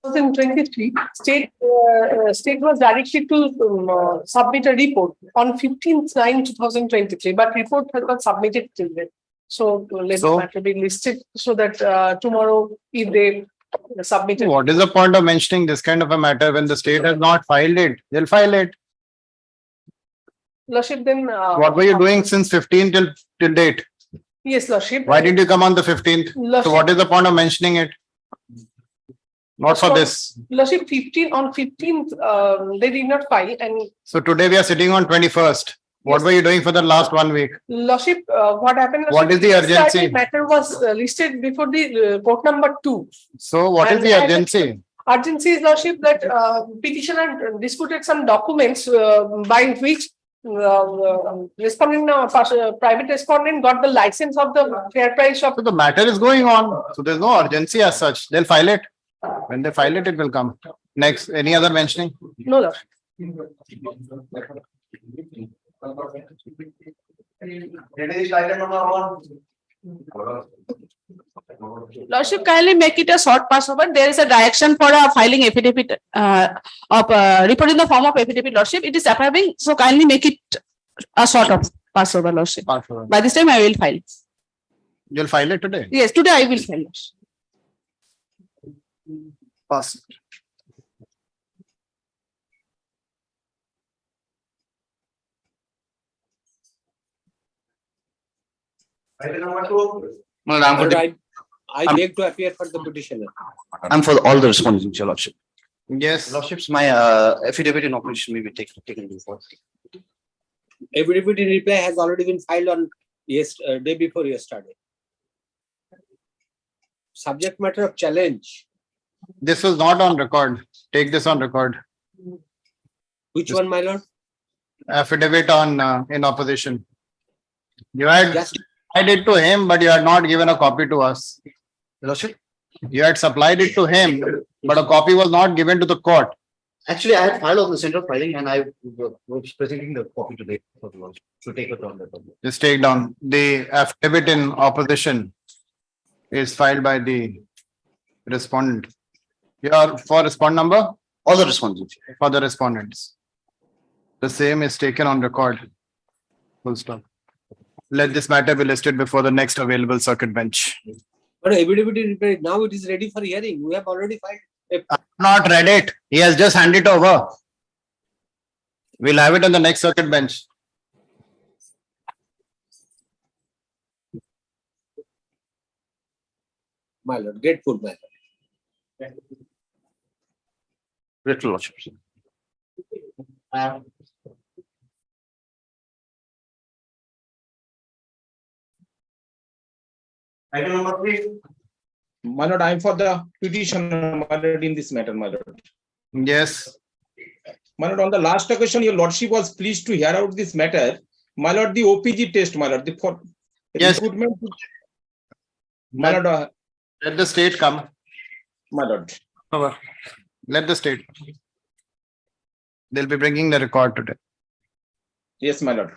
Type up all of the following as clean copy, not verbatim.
2023, state was directed to submit a report on 15/9/2023, but report has not submitted till then. So let the matter be listed so that tomorrow, if they submit it. What is the point of mentioning this kind of a matter when the state has not filed it? They'll file it. Lordship, then What were you doing since 15 till date? Yes, Lordship. Why did you come on the 15th? So what is the point of mentioning it? Not for this. Lordship, 15th, they did not file, and so today we are sitting on 21st. What were you doing for the last 1 week? Lordship, what happened? Lordship, what is the urgency? Matter was listed before the court number 2. So what is the urgency? Urgency is, Lordship, that petitioner disputed some documents by which private respondent got the license of the fair price shop. So the matter is going on. So there's no urgency as such. They'll file it. When they file it, it will come. Next, any other mentioning? No, Lord. Lordship, kindly make it a short passover. There is a direction for a filing affidavit of report in the form of affidavit, Lordship. It is approving, so kindly make it a sort of passover, Lordship. Passover. By this time, I will file. You'll file it today? Yes, today I will file. Pass it. I beg to appear for the petitioner. I'm for all the responses, Your Lordship. Yes. Lordships, my affidavit in opposition may be taken before. Affidavit in reply has already been filed on day before yesterday. Subject matter of challenge. This was not on record. Take this on record. Which one, my lord? Affidavit on in opposition. You had Just supplied it to him, but you had not given a copy to us. Your Lordship? You had supplied it to him, but a copy was not given to the court. Actually, I had filed on the central filing and I was presenting the copy today for the Lordship to take it on the public. Just take down. The affidavit in opposition is filed by the respondent. You are for respondent number? All the responses. For the respondents. The same is taken on record. Full stop. Let this matter be listed before the next available circuit bench. but affidavit in reply, now it is ready for hearing. We have already filed. I've not read it. He has just handed it over. We'll have it on the next circuit bench. My lord, grateful, my lord. Grateful, Lordship. Item number 3. My lord, I am for the petition, my lord, in this matter, my lord. Yes. My lord, on the last occasion, your lordship was pleased to hear out this matter. My lord, the OPG test, my lord, the for Yes. recruitment. My lord, Let the state come. my lord. Let the state. They'll be bringing the record today. Yes, my lord.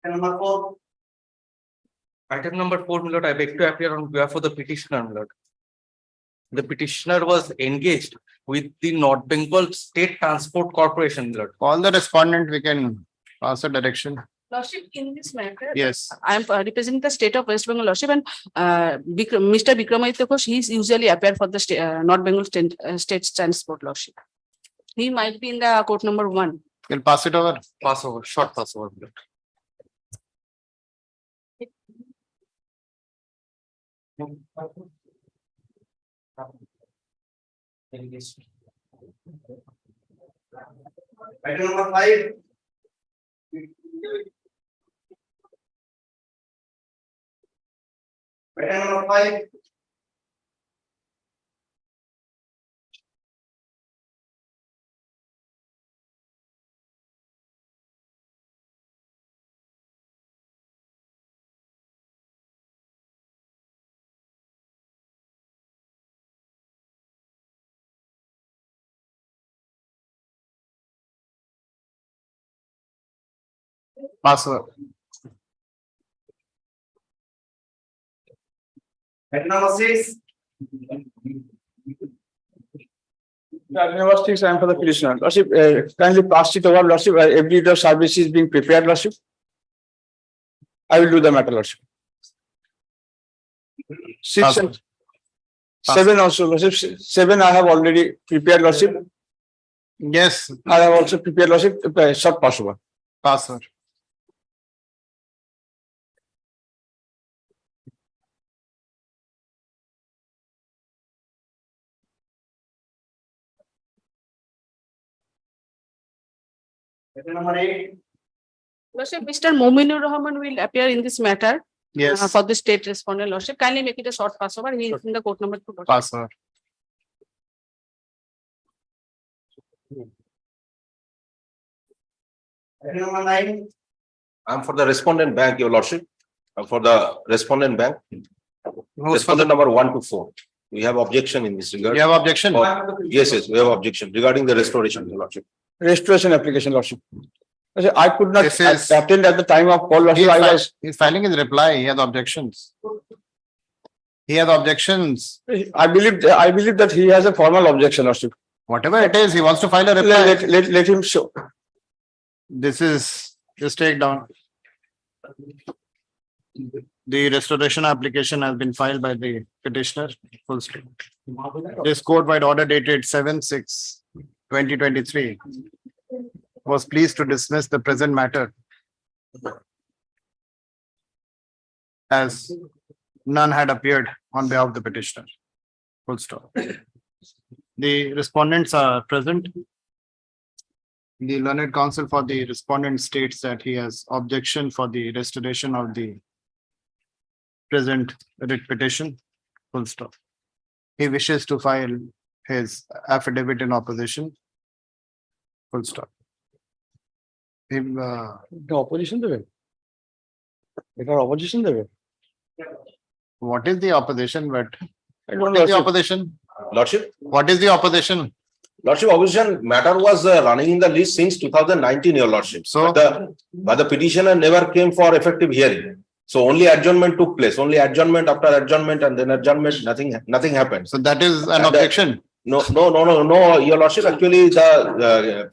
Item number 4. Item number 4, my lord, I beg to appear on behalf of the petitioner, my lord. The petitioner was engaged with the North Bengal State Transport Corporation, my lord. All the respondent, we can pass a direction. Lordship, in this matter, Yes. I am representing the state of West Bengal, Lordship, and Mr. Vikramaditya Ghosh, he is usually appear for the North Bengal State Transport, Lordship. He might be in the court number 1. We'll pass it over. Pass over, short pass over, my lord. Item number 5. Item number 5. Pass over. Item number 6. Number 6, I am for the petitioner. Lordship, kindly pass it over, Lordship. Every day of service is being prepared, Lordship. I will do the matter, Lordship. 6 Pass. and 7 also, Lordship. 7 I have already prepared, Lordship. Yes, I have also prepared, Lordship, short pass over. pass over. Item number 8. Lordship, Mr. Mominur Rahman will appear in this matter Yes, for the state respondent. Lordship, kindly make it a short passover. He is in the court number 2. Lordship. pass over. Item number 9. I'm for the respondent bank, your lordship. I'm for the respondent bank. Who's for the, Respondent number 1 to 4. We have objection in this regard. you have objection? Yes, we have objection regarding the restoration, your lordship. Restoration application, Lordship. Lordship, I could not This is- attend at the time of call, He Lordship. is I fi- was, he's filing his reply. He has objections. He has objections. I believe that he has a formal objection, Lordship. Whatever it is, he wants to file a reply. Let him show. This is, just take down. The restoration application has been filed by the petitioner. Full stop. This court-wide order dated 7/6/2023 was pleased to dismiss the present matter as none had appeared on behalf of the petitioner. Full stop. The respondents are present. The learned counsel for the respondent states that he has objection for the restoration of the present writ petition. Full stop. He wishes to file his affidavit in opposition. Full stop. Him, Opposition দেবে? এটার opposition দেবে? what is the opposition? But I don't what know, is the Lordship. opposition? Lordship, What is the opposition? lordship, opposition matter was running in the list since 2019, your lordship. So- But the petitioner never came for effective hearing. So only adjournment took place, only adjournment after adjournment and then adjournment, nothing happened. So that is an And that- objection. No, your lordship, actually, the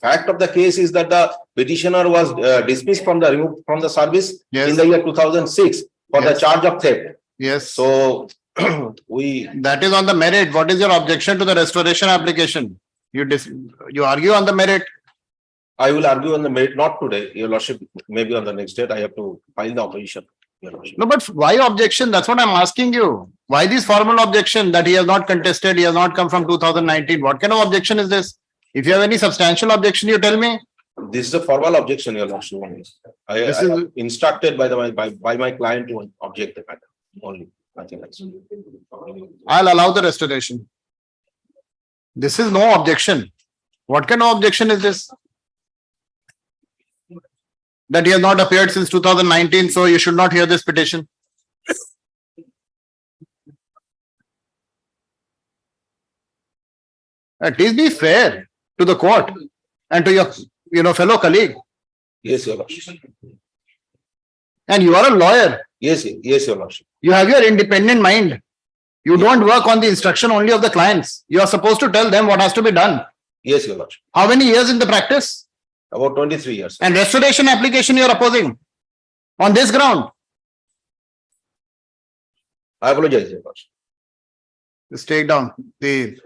fact of the case is that the petitioner was dismissed from the removed from the service Yes. in the year 2006 for the Yes. charge of theft. Yes. So we, That is on the merit. What is your objection to the restoration application? You argue on the merit. I will argue on the merit, not today, your lordship, maybe on the next date, I have to file the opposition. Your lordship. No, but why objection? That's what I'm asking you. Why this formal objection that he has not contested, he has not come from 2019? What kind of objection is this? If you have any substantial objection, you tell me. This is a formal objection, your lordship. Only. I This I is- am instructed by my client to object the matter, only, nothing else. I'll allow the restoration. This is no objection. What kind of objection is this? That he has not appeared since 2019, so you should not hear this petition. At least be fair to the court and to your fellow colleague. Yes, your lordship. And you are a lawyer. Yes, your lordship. You have your independent mind. You don't work on the instruction only of the clients. You are supposed to tell them what has to be done. Yes, your lordship. How many years in the practice? About 23 years. And restoration application you are opposing on this ground. I apologize, your lordship. Just take down the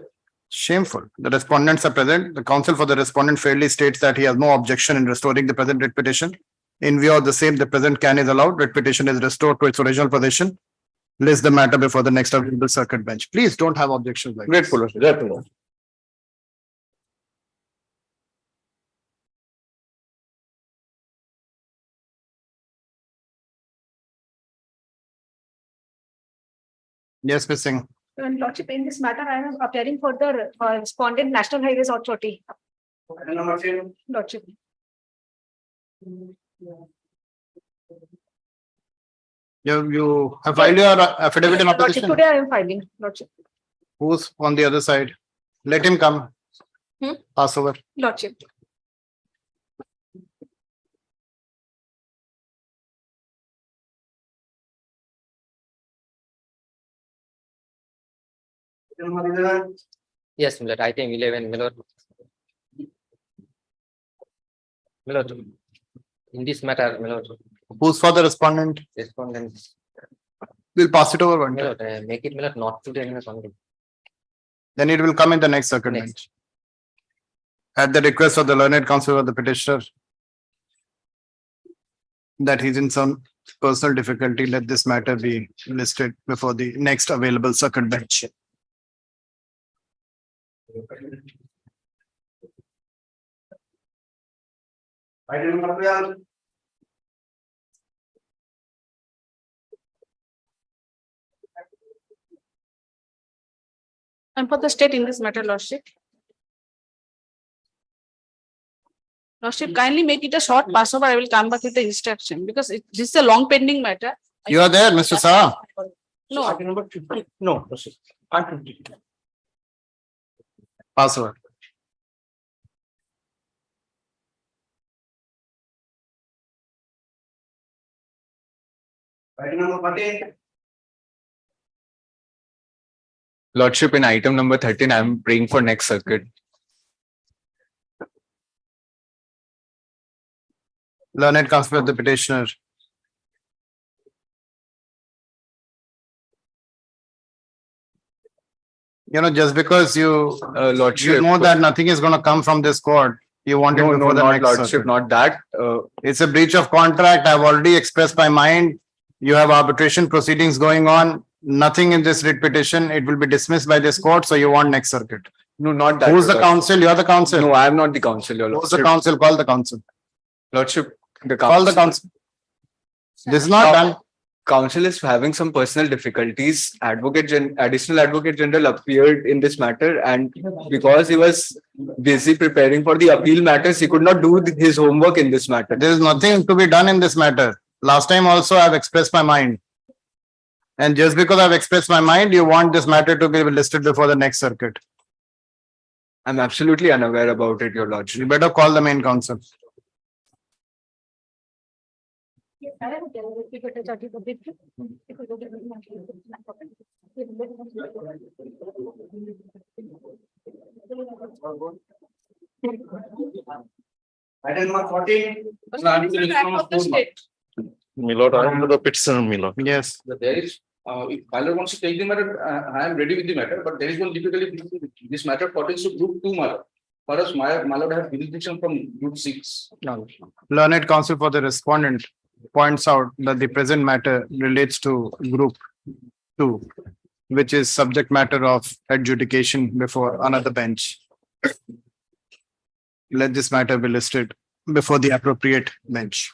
shameful. The respondents are present. The counsel for the respondent fairly states that he has no objection in restoring the present writ petition. In view of the same, the present can is allowed. Writ petition is restored to its original position. List the matter before the next available circuit bench. Please don't have objections like this. Grateful, Lordship. Grateful. Yes, Ms. Singh. Lordship, in this matter, I am appearing for the respondent National Highways Authority. Item number 10. Lordship. You have filed your affidavit in Lordship, opposition. today I am filing, Lordship. Who's on the other side? Let him come. Hmm? Pass over. Lordship. Item number 11. Yes, my lord, item 11, my lord. My lord, in this matter, my lord, Who's for the respondent? respondent, We'll pass it over one my time. lord, make it, my lord, not to the only. Then it will come in the next circuit Next. bench. At the request of the learned counsel of the petitioner, that he's in some personal difficulty, let this matter be listed before the next available circuit bench. Item number 12. And for the state in this matter, Lordship. Lordship, kindly make it a short passover. I will come back with the instruction because this is a long pending matter. You are there, Mr. Saha? No, Item number 50, no, Lordship, I'm 50. Pass over. Item number 14. Lordship, in item number 13, I am praying for next circuit. Learned counsel of the petitioner. You know, just because you Lordship. know that nothing is gonna come from this court, you want it No, before the not next Lordship, circuit. not that. It's a breach of contract. I've already expressed my mind. You have arbitration proceedings going on. Nothing in this writ petition. It will be dismissed by this court. So you want next circuit. No, not that. Who's the Lordship. counsel? You're the counsel. No, I am not the counsel, your Who's the Lordship. counsel? Call the counsel. Lordship, the Call the counsel. counsel. This is not done. Counsel is having some personal difficulties. Additional Advocate General appeared in this matter, and because he was busy preparing for the appeal matters, he could not do his homework in this matter. There is nothing to be done in this matter. Last time also I've expressed my mind. And just because I've expressed my mind, you want this matter to be listed before the next circuit. I'm absolutely unaware about it, your Lordship. You better call the main counsel. Item number 14. My lord, I am the petitioner, my lord. Yes. There is, if Pilot wants to take the matter, I am ready with the matter, but there is one difficulty. This matter pertains to group 2, my lord. For us, my lord has jurisdiction from group 6. Learned counsel for the respondent points out that the present matter relates to group 2, which is subject matter of adjudication before another bench. Let this matter be listed before the appropriate bench.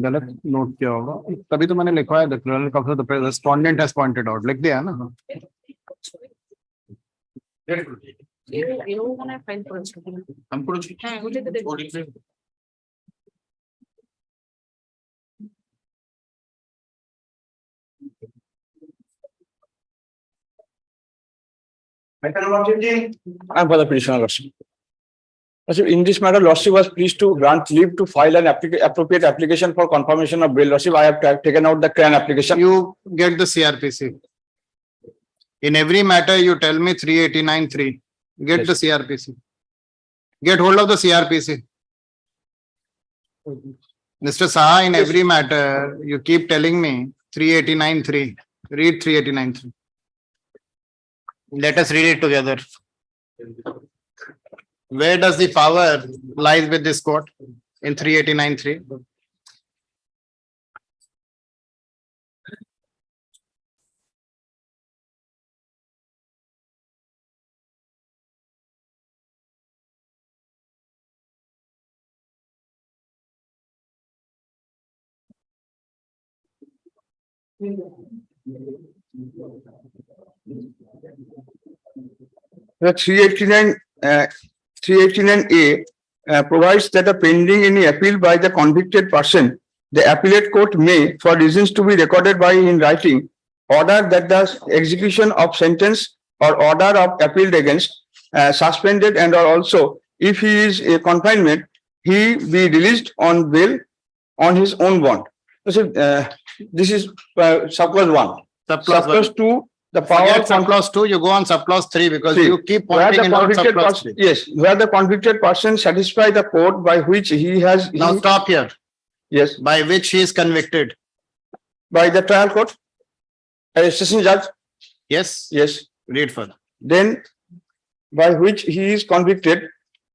गलत note किया होगा तभी तो मैंने लिखवाया the respondent has pointed out लिख दिया ना Item number 15. I'm for the petitioner, Lordship. Lordship, in this matter, Lordship was pleased to grant leave to file an appropriate application for confirmation of bail. Lordship, I have taken out the CRAN application. You get the CRPC. In every matter, you tell me 389(3). Get the CRPC. Get hold of the CRPC. Mr. Saha, in every matter, you keep telling me 389(3). Read 389(3). Let us read it together. Where does the power lies with this court? In 389(3). The 389A provides that a pending any appeal by the convicted person, the appellate court may, for reasons to be recorded by in writing, order that the execution of sentence or order of appealed against suspended and or also if he is a confinement, he be released on bail on his own bond. So, this is subclause 1. Subclause 2, the power Forget subclause 2, you go on subclause 3 because Three. you keep where pointing the out convicted subclause 3. person, yes, where the convicted person satisfy the court by which he has Now stop here. yes, By which he is convicted. by the trial court, session judge, Yes, yes, read further. then by which he is convicted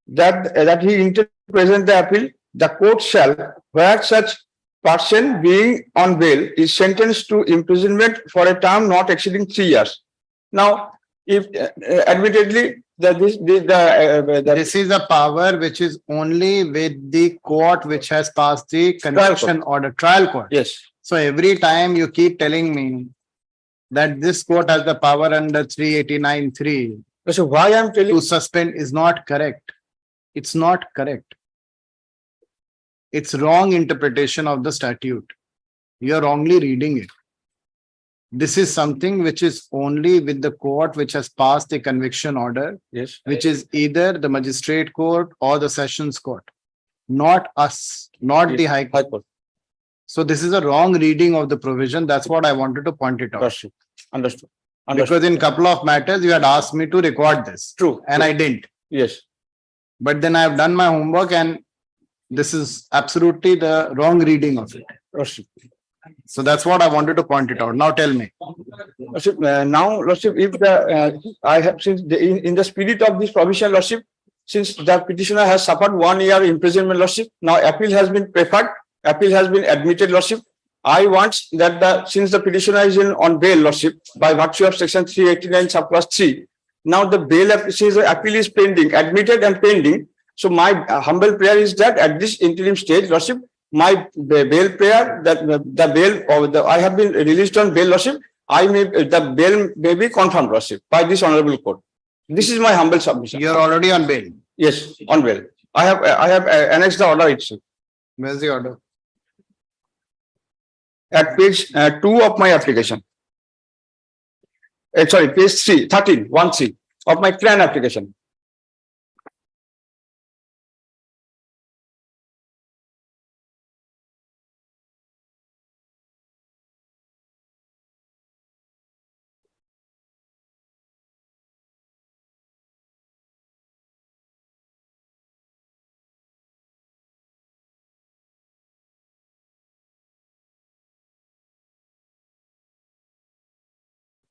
that he intends to present the appeal, the court shall, where such person being on bail is sentenced to imprisonment for a term not exceeding 3 years. Now, if admittedly, This is a power which is only with the court which has passed the conviction order, trial court. yes, So every time you keep telling me that this court has the power under 389(3) so why I am telling to suspend is not correct. It's not correct. It's wrong interpretation of the statute. You are wrongly reading it. This is something which is only with the court which has passed the conviction order, yes, which is either the magistrate court or the sessions court, not us, not the high court. high court. So this is a wrong reading of the provision. That's what I wanted to point it out. Understood. Understood. Because in couple of matters, you had asked me to record this. True. And I didn't. Yes. But then I have done my homework and this is absolutely the wrong reading of it. Lordship. So that's what I wanted to point it out. Now tell me. Lordship, now, Lordship, if I have since in the spirit of this provision, Lordship, since the petitioner has suffered 1 year imprisonment, Lordship, now appeal has been preferred, appeal has been admitted, Lordship. I want that since the petitioner is on bail, Lordship, by virtue of section 389 subclause 3, now the bail since the appeal is pending, admitted and pending. So my humble prayer is that at this interim stage, Lordship, my bail prayer that the bail or I have been released on bail, Lordship, the bail may be confirmed, Lordship, by this honorable court. This is my humble submission. You are already on bail. Yes, on bail. I have annexed the order itself. Where's the order? At page 2 of my application. Sorry, page 13, 1C of my CRAN application.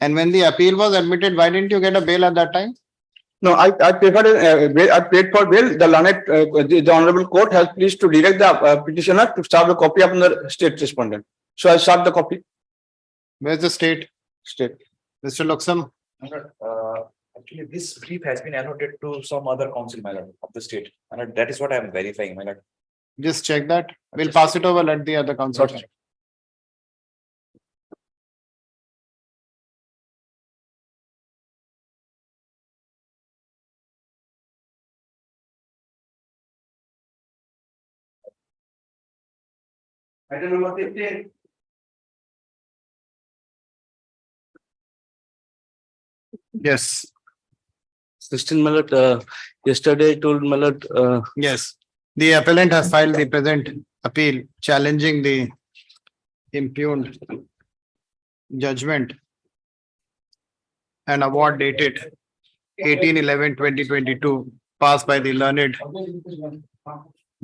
And when the appeal was admitted, why didn't you get a bail at that time? No, I preferred I paid for bail. The learned the honorable court has pleased to direct the petitioner to serve a copy upon the state respondent. So I served the copy. Where's the state? State. Mr. Luxem? Actually, this brief has been annotated to some other council, my lord, of the state, and that is what I am verifying, my lord. Just check that. We'll pass it over, let the other council. Item number 15. Yes. 16, my lord, yesterday I told my lord, Yes. The appellant has filed the present appeal challenging the impugned judgment and award dated 18/11/2022 passed by the learned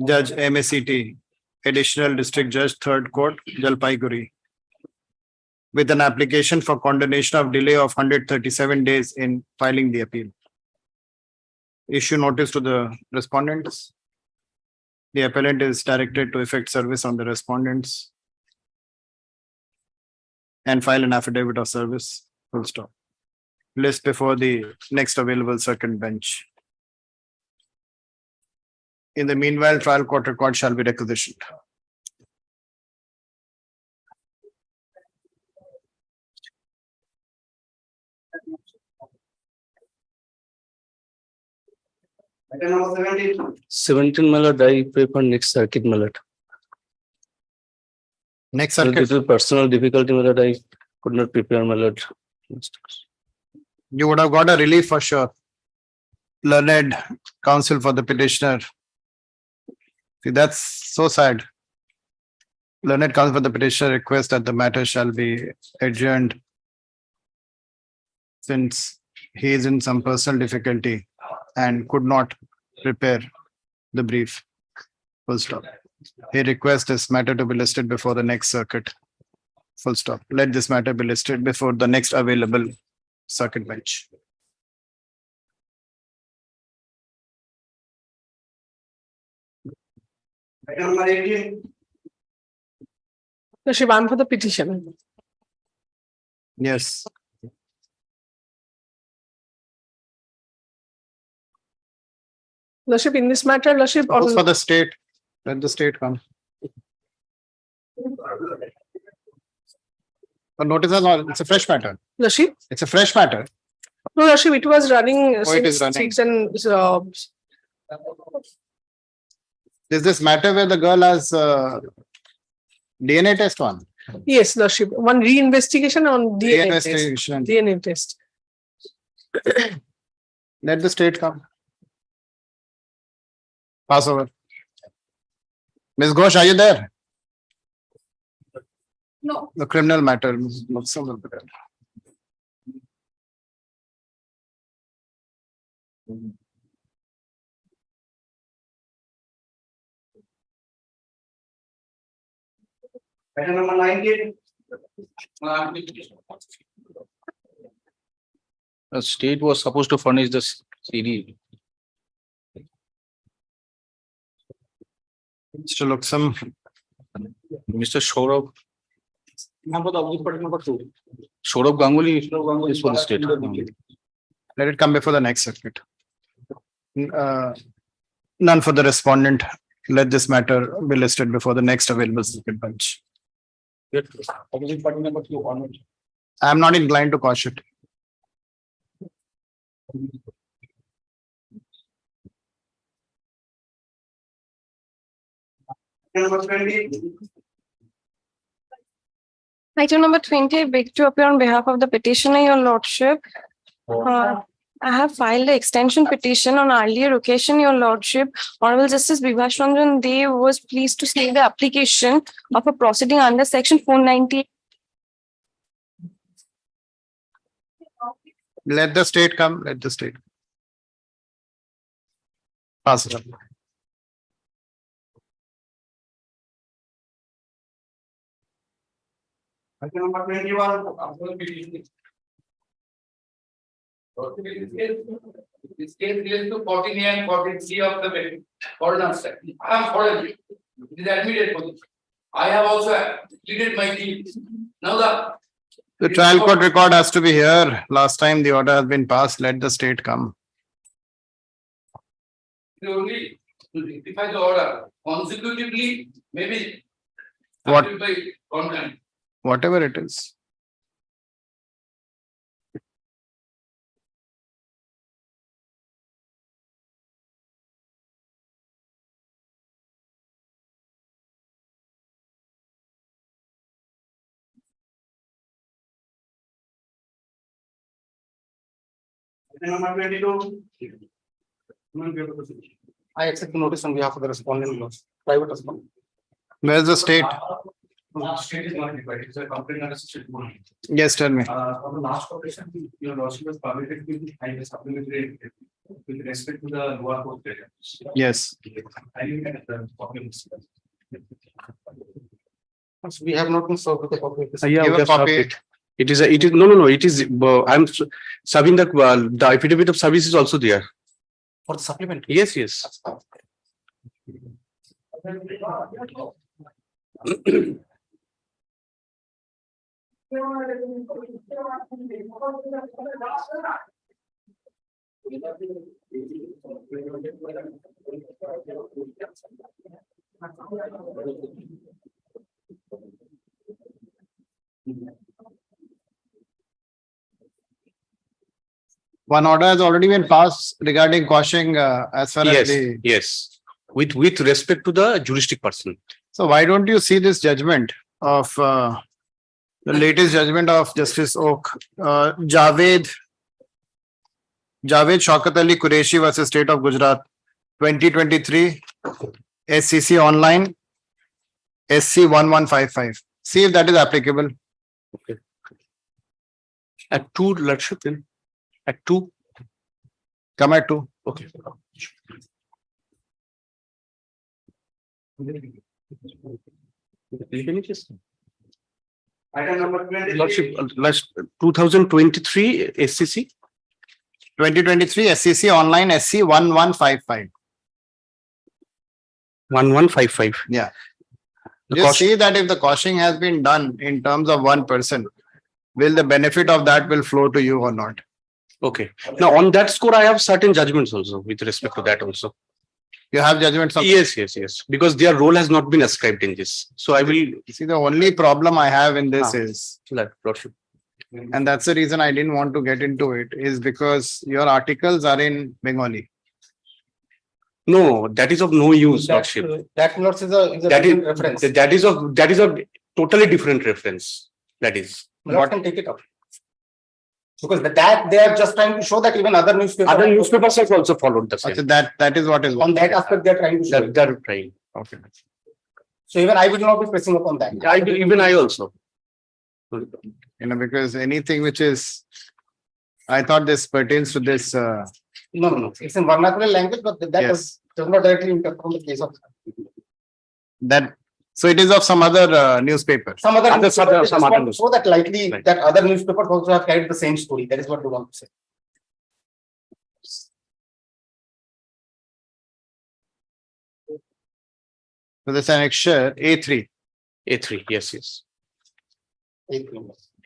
Judge MACT, Additional District Judge, Third Court, Jalpaiguri, with an application for condonation of delay of 137 days in filing the appeal. Issue notice to the respondents. The appellant is directed to effect service on the respondents and file an affidavit of service. Full stop. List before the next available second bench. In the meanwhile, trial court record shall be requisitioned. Item number 17. 17, my lord, I pray for next circuit, my lord. Next Due circuit. to personal difficulty, my lord, I Could not prepare, my lord. You would have got a relief for sure. Learned counsel for the petitioner. See, that's so sad. Learned counsel for the petitioner requests that the matter shall be adjourned since he is in some personal difficulty and could not prepare the brief. Full stop. He requests this matter to be listed before the next circuit. Full stop. Let this matter be listed before the next available circuit bench. Item number 18. Lordship, I'm for the petition. Yes. Lordship, in this matter, Lordship, Suppose for the state, let the state come. The notice is not, it's a fresh matter. Lordship, It's a fresh matter. no, Lordship, it was running Oh, it is since running. 6 and Is this matter where the girl has DNA test one? yes, Lordship, one reinvestigation on DNA test. Reinvestigation. DNA test. Let the state come. Pass over. Ms. Ghosh, are you there? No. The criminal matter. Ms. Maksum will be there. Item number 19. The state was supposed to furnish the CD. Mr. Luxem, Mr. Saurabh. Saurabh Ganguly is for the state. let it come before the next circuit. None for the respondent. Let this matter be listed before the next available circuit bench. I am not inclined to quash it. Item number 20. Item number 20, I beg to appear on behalf of the petitioner, your lordship. I have filed an extension petition on earlier occasion, your lordship. Honorable Justice Bibhash Ranjan Dev was pleased to see the application of a proceeding under section 490. Let the state come, let the state. Pass it up. Item number 21. This case relates to 14A and 14C of the ordinance. I am following it. It is admitted for this. I have also pleaded my case. Now The trial court record has to be here. Last time the order has been passed, let the state come. only to rectify the order consecutively, maybe. What? By content. Whatever it is. Item number 22. I accept the notice on behalf of the respondent, private respondent. Where's the state? State is not required. It's a complaint under state one. Yes, tell me. On the last operation, your lordship was permitted to find a supplementary with respect to the lower court data. Yes. I look at the documents. We have not been served with a copy of this. Give a copy. It is, no, it is, I'm serving the affidavit of service is also there. For the supplement. Yes, yes. One order has already been passed regarding quashing as far as Yes, the. yes. With respect to the juristic person. So why don't you see this judgment of The latest judgment of Justice Oak, Javed Shaukat Ali Qureshi versus State of Gujarat, 2023, SCC online, SC 1155. See if that is applicable. At 2, Lordship, then. At 2. Come at 2. Okay. Item number 23. Lordship, 2023 SCC. 2023 SCC online, SC 1155. 1155. Yeah. The Just cost- see that if the costing has been done in terms of one person, will the benefit of that will flow to you or not? Okay. Now on that score, I have certain judgments also with respect to that also. You have judgments of. Yes. Because their role has not been ascribed in this. So I will. See, the only problem I have in this is, Lordship. and that's the reason I didn't want to get into it, is because your articles are in Bengali. No, that is of no use, Lordship. That notes is a That is reference. that is of totally different reference. That is. What can take it up? Because that they are just trying to show that even other newspapers. Other newspapers have also followed the same. So that is what is. On that aspect, they are trying to show. They're trying. Okay. So even I will not be pressing upon that. Even I also. Because anything which is, I thought this pertains to this. No. It's in vernacular language, but that Yes. does not directly impact on the case of. That, so it is of some other newspaper. Some other newspaper, they just some other want to show that likely Right. that other newspapers also have carried the same story. That is what they want to say. So this annexure A3. A3. Yes. Other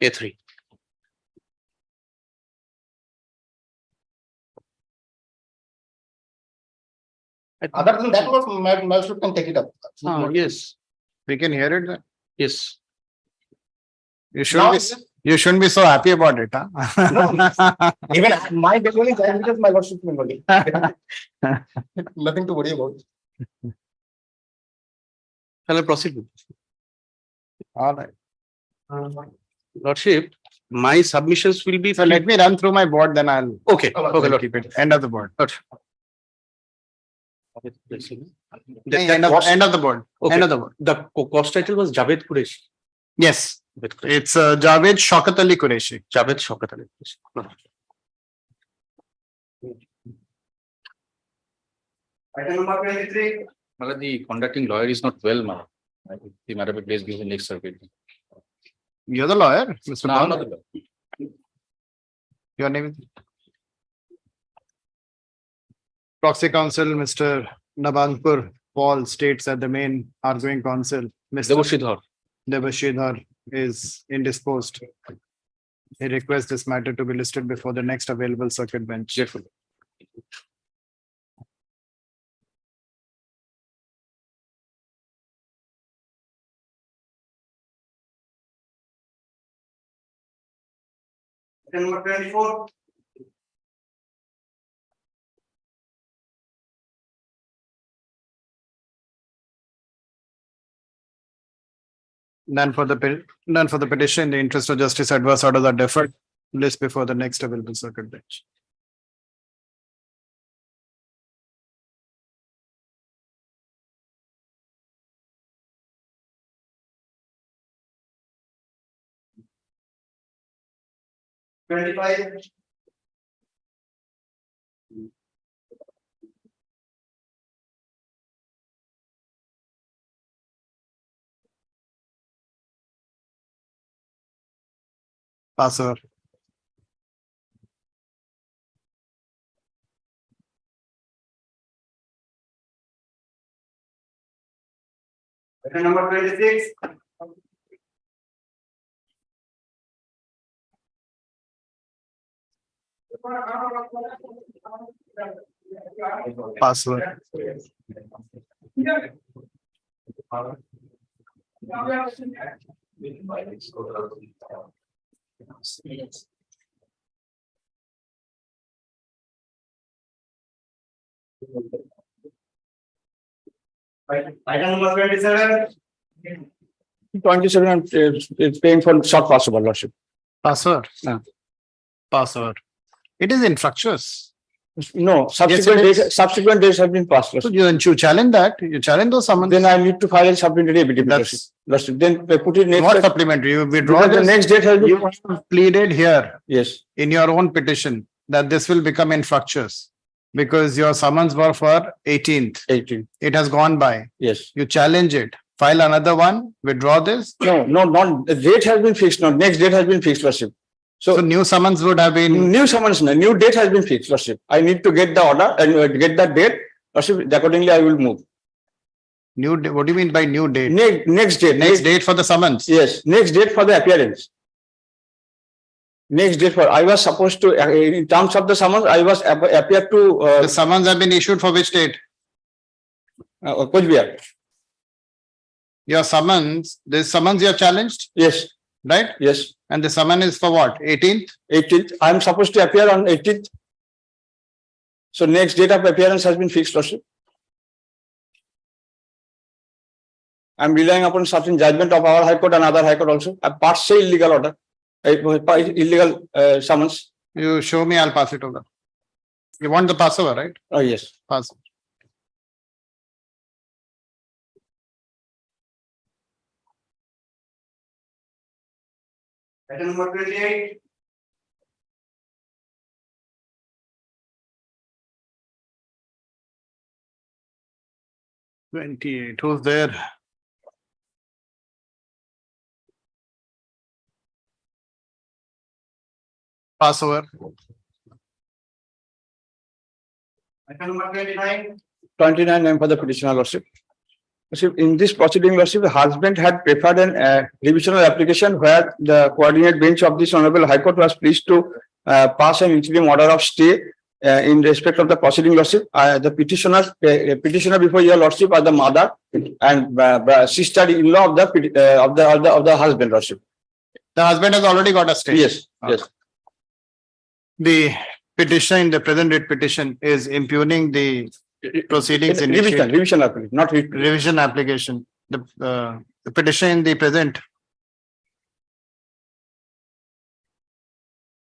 A3. than that, what Malshuk can take it up. Yes. We can hear it then. Yes. You shouldn't be so happy about it, huh? Even my Bengali is as good as my Lordship Bengali. Nothing to worry about. Shall I proceed? All right. Lordship, my submissions will be. So let me run through my board, then I'll. Okay. I'll keep it. End of the board. End of the board. Okay. End of the board. The cost title was Javed Qureshi. Yes. It's Javed Shaukat Ali Qureshi. Javed Shaukat Ali Qureshi. Item number 23. The conducting lawyer is not well, madam. The matter will please give the next circuit. You're the lawyer, Mr. No, I'm Paul? not the lawyer. Your name is? Proxy counsel, Mr. Nabangpur Paul states that the main arguing counsel, Mr. Devashidhar, is indisposed. He requests this matter to be listed before the next available circuit bench. Item number 24. None for the petition. In the interest of justice, adverse orders are deferred. List before the next available circuit bench. Passover. Item number 26. Password. Item number 27. 27 is paying for short passover, Lordship. Passover. Yeah. Passover. It is infructuous. No, it is. subsequent days have been passed, So Lordship. you challenge that, you challenge those summons. Then I need to file a supplementary affidavit, Lordship. That's Lordship. Then I put it next. what supplementary, you withdraw Because the this. next date has been. You have pleaded here Yes, in your own petition that this will become infructuous because your summons were for 18th. 18, It has gone by. yes. You challenge it, file another one, withdraw this. No, not, the date has been fixed, no, next date has been fixed, Lordship. So So new summons would have been, new summons, no, new date has been fixed, Lordship. I need to get the order and get that date, Lordship, accordingly I will move. what do you mean by new date? Next date. Next date for the summons. Yes, next date for the appearance. Next date for, I was supposed to, in terms of the summons, I was appear to, The summons have been issued for which date? Coach Bihar. Your summons, this summons you have challenged, Yes, right? yes, And the summon is for what? 18th? 18th, I am supposed to appear on 18th. So next date of appearance has been fixed, Lordship. I am relying upon certain judgment of our High Court and other High Court also. A partial illegal order, illegal summons. You show me, I'll pass it over. You want the Passover, right? Oh, yes. Pass. Item number 28. Who's there? Passover. Item number 29. 29 name for the petitioner, Lordship. Lordship, in this proceeding, Lordship, the husband had preferred an revisional application where the coordinate bench of this Honorable High Court was pleased to pass an interim order of stay in respect of the proceeding, Lordship. The petitioner before your Lordship are the mother and sister-in-law of the husband, Lordship. The husband has already got a stay. Yes, yes. The petitioner in the present writ petition is impugning the proceedings initiated. Revision application, not Revision application. The petition in the present.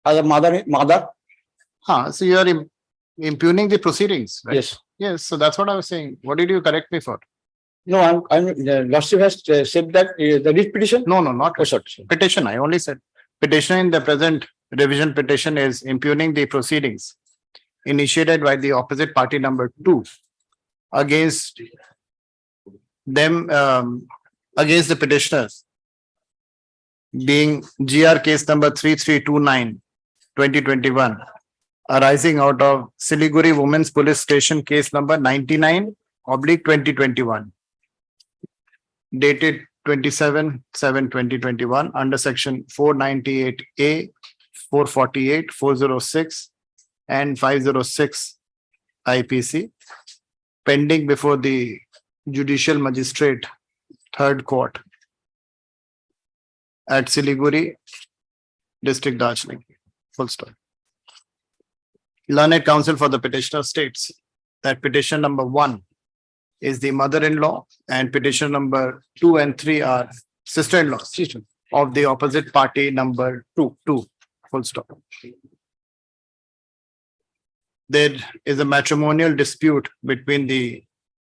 As a mother. So you are impugning the proceedings, right? Yes. Yes, so that's what I was saying. What did you correct me for? No, Lordship has said that the writ petition. No, not Oh, sorry. petition. I only said petition in the present revision petition is impugning the proceedings initiated by the opposite party number 2 against them, against the petitioners, being GR case number 3329 2021, arising out of Siliguri Women's Police Station case number 99/2021, dated 27/7/2021 under section 498A, 448, 406 and 506 IPC, pending before the Judicial Magistrate Third Court at Siliguri, District Darjeeling. Full stop. Learned counsel for the petitioner states that petition number 1 is the mother-in-law and petition number 2 and 3 are sister-in-laws of the opposite party number 2. Full stop. There is a matrimonial dispute between the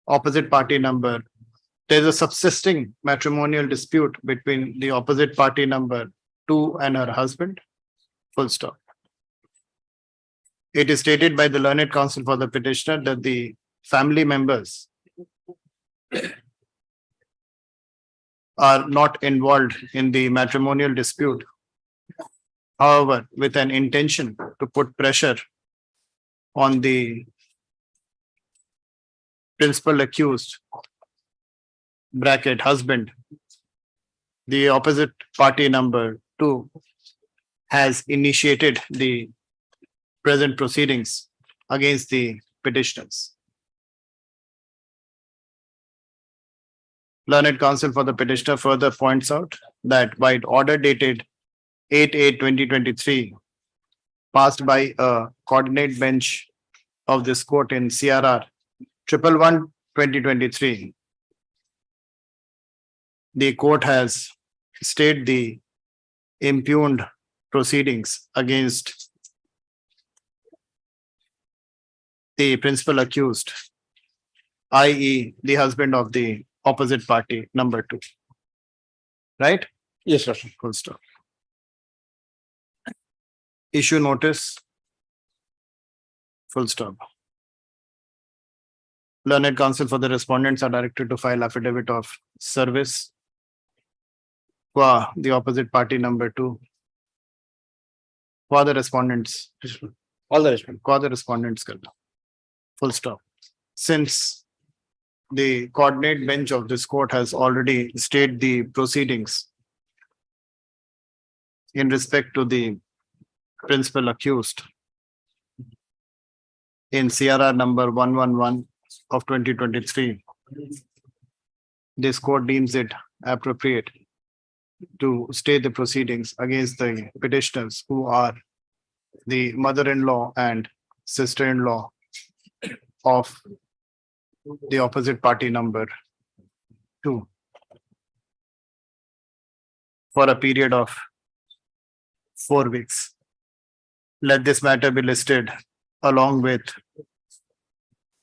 opposite party number. There is a subsisting matrimonial dispute between the opposite party number 2 and her husband. Full stop. It is stated by the learned counsel for the petitioner that the family members are not involved in the matrimonial dispute. However, with an intention to put pressure on the principal accused, bracket husband, the opposite party number 2 has initiated the present proceedings against the petitioners. Learned counsel for the petitioner further points out that by order dated 8/8/2023, passed by a coordinate bench of this court in CRR 111/2023, the court has stayed the impugned proceedings against the principal accused, i.e. the husband of the opposite party, number 2. Right? Yes, Lordship. Full stop. Issue notice. Full stop. Learned counsel for the respondents are directed to file affidavit of service qua the opposite party number 2. Qua the respondents. All the respect. Qua the respondents. Full stop. Since the coordinate bench of this court has already stayed the proceedings in respect to the principal accused in CRR number 111 of 2023, this court deems it appropriate to stay the proceedings against the petitioners who are the mother-in-law and sister-in-law of the opposite party number 2 for a period of 4 weeks. Let this matter be listed along with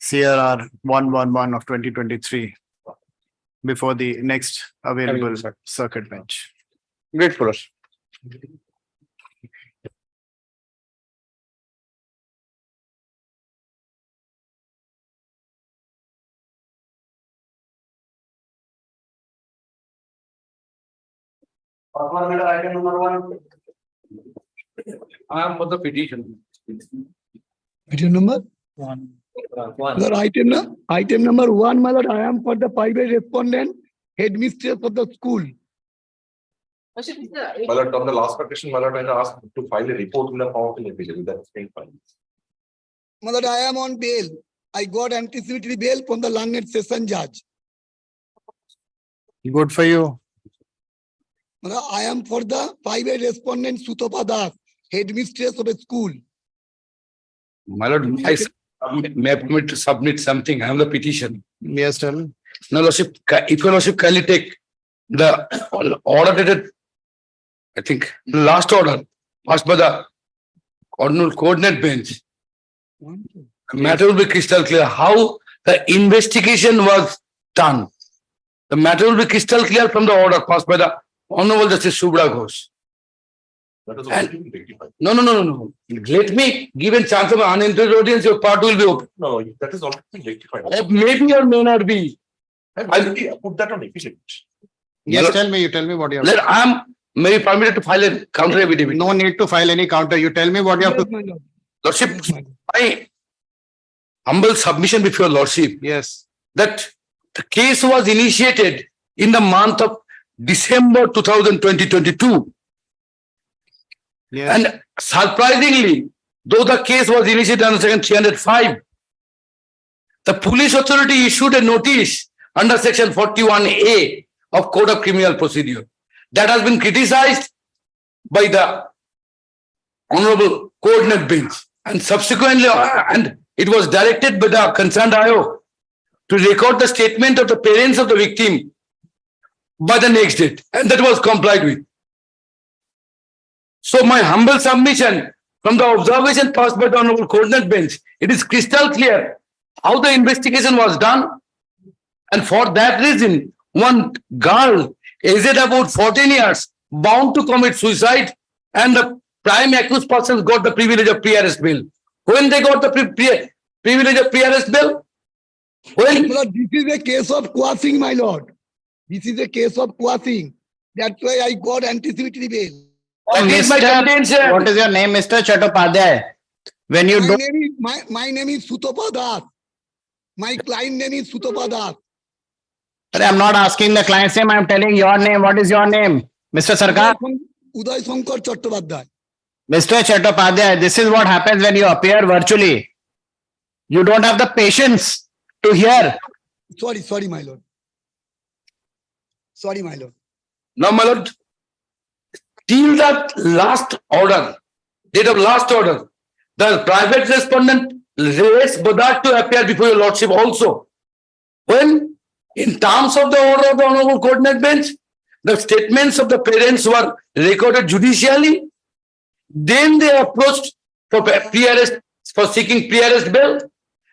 CRR 111 of 2023 before the next available circuit bench. Grateful, Lordship. Item number 1. I am for the petition. Item number? Sir, item number 1, my lord, I am for the private respondent, headmistress of the school. My lord, on the last petition, my lord, I asked to file a report in the form of an affidavit. That's been filed. My lord, I am on bail. I got anticipatory bail from the learned session judge. Good for you. My lord, I am for the private respondent Sutapa Das, headmistress of a school. My lord, may I permit to submit something? I am the petition. Yes, tell me. No, Lordship, if your Lordship kindly take the order dated, I think, the last order passed by the ordinal coordinate bench. The matter will be crystal clear how the investigation was done. The matter will be crystal clear from the order passed by the Honorable Justice Subra Ghosh. That is already been rectified. No. Let me give a chance of an uninterrupted audience, your part will be open. No, that is already been rectified. Maybe or may not be. I'll put that on affidavit. Yes, tell me. You tell me what you have. I am maybe permitted to file a counter affidavit. No need to file any counter. You tell me what you have to. My lord. Lordship, my humble submission before your Lordship Yes. that the case was initiated in the month of December 2022. Yes. And surprisingly, though the case was initiated under section 305, the police authority issued a notice under section 41A of Code of Criminal Procedure that has been criticized by the Honorable Coordinate Bench, and subsequently, and it was directed by the concerned IO to record the statement of the parents of the victim by the next date, and that was complied with. So my humble submission from the observation passed by the Honorable Coordinate Bench, it is crystal clear how the investigation was done, and for that reason, one girl aged about 14 years bound to commit suicide, and the prime accused persons got the privilege of pre-arrest bail. When they got the privilege of pre-arrest bail? When? My lord, this is a case of coercing, my lord. This is a case of coercing. That's why I got anticipatory bail. That is my contention. What is your name, Mr. Chattopadhyay? When you do. My name is Sutapa Das. My client name is Sutapa Das. I'm not asking the client's name. I'm telling your name. What is your name? Mr. Sarkar? Uday Shankar Chattopadhyay. Mr. Chattopadhyay, this is what happens when you appear virtually. You don't have the patience to hear. Sorry, my lord. Sorry, my lord. Now, my lord, till that last order, date of last order, the private respondent raised Bodar to appear before your lordship also. When, in terms of the order of the Honorable Coordinate Bench, the statements of the parents were recorded judicially. Then they approached for pre-arrest, for seeking pre-arrest bail.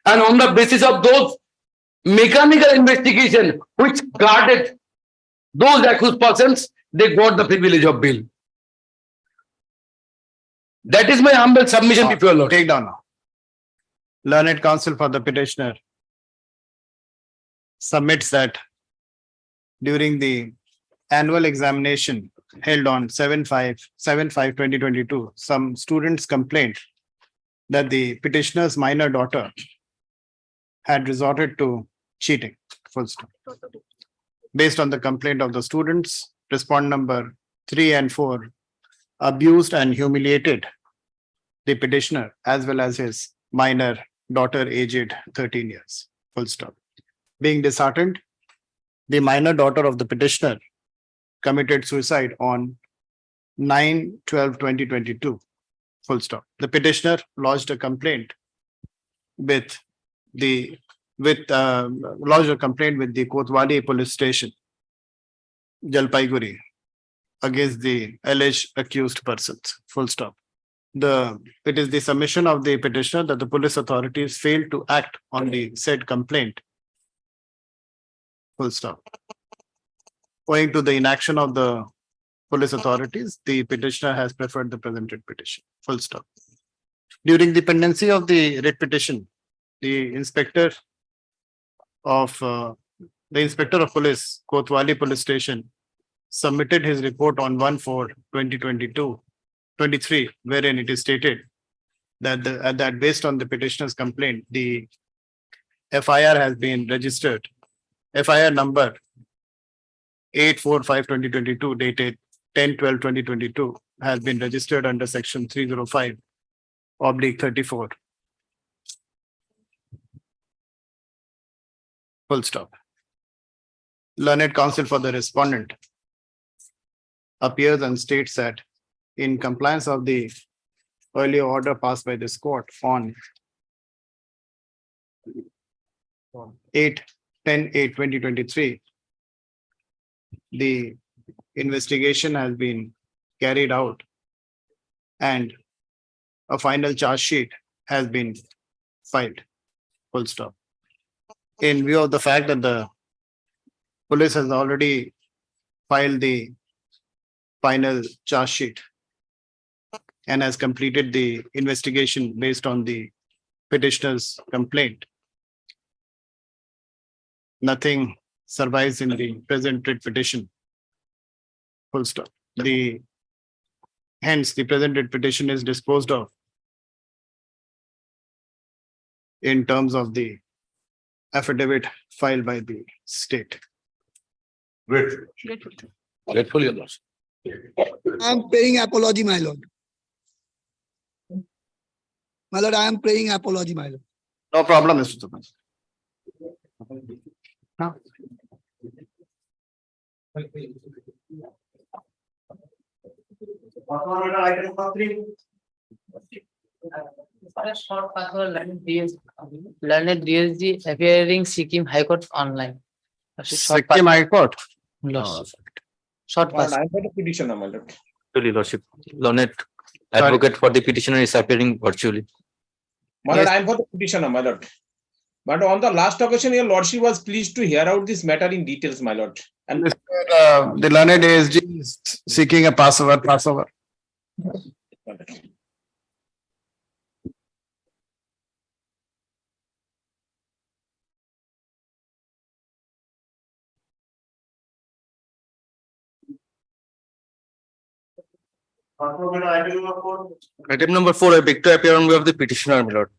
And on the basis of those mechanical investigation which guarded those accused persons, they got the privilege of bail. That is my humble submission before your Lord. Take down now. Learned counsel for the petitioner submits that during the annual examination held on 7/5/2022, some students complained that the petitioner's minor daughter had resorted to cheating. Full stop. Based on the complaint of the students, respondent number 3 and 4 abused and humiliated the petitioner as well as his minor daughter aged 13 years. Full stop. Being disheartened, the minor daughter of the petitioner committed suicide on 9/12/2022. Full stop. The petitioner lodged a complaint with the Kotwali police station, Jalpaiguri, against the alleged accused persons. Full stop. It is the submission of the petitioner that the police authorities failed to act on the said complaint. Full stop. Owing to the inaction of the police authorities, the petitioner has preferred the presented petition. Full stop. During the pendency of the writ petition, the inspector of police, Kotwali police station, submitted his report on 1/4/2022-23, wherein it is stated that based on the petitioner's complaint, the FIR has been registered. FIR number 8/4/5/2022 dated 10/12/2022 has been registered under section 305/34. Full stop. Learned counsel for the respondent appears and states that in compliance of the earlier order passed by this court on 8/10/8/2023, the investigation has been carried out and a final charge sheet has been filed. Full stop. In view of the fact that the police has already filed the final charge sheet and has completed the investigation based on the petitioner's complaint, nothing survives in the present writ petition. Full stop. Hence, the present writ petition is disposed of in terms of the affidavit filed by the state. Grateful, your Lord. I am paying apology, my lord. My lord, I am praying apology, my lord. No problem, Mr. Thomas. No. Item number 3. Learned DSG appearing Sikkim High Court online. Sikkim High Court. Short pass. I'm for the petitioner, my lord. Your Lordship, learned advocate for the petitioner is appearing virtually. My lord, I'm for the petitioner, my lord. But on the last occasion, your lordship was pleased to hear out this matter in details, my lord. And The learned ASG is seeking a passover. Item number 4, I beg to appear on behalf of the petitioner, my lord.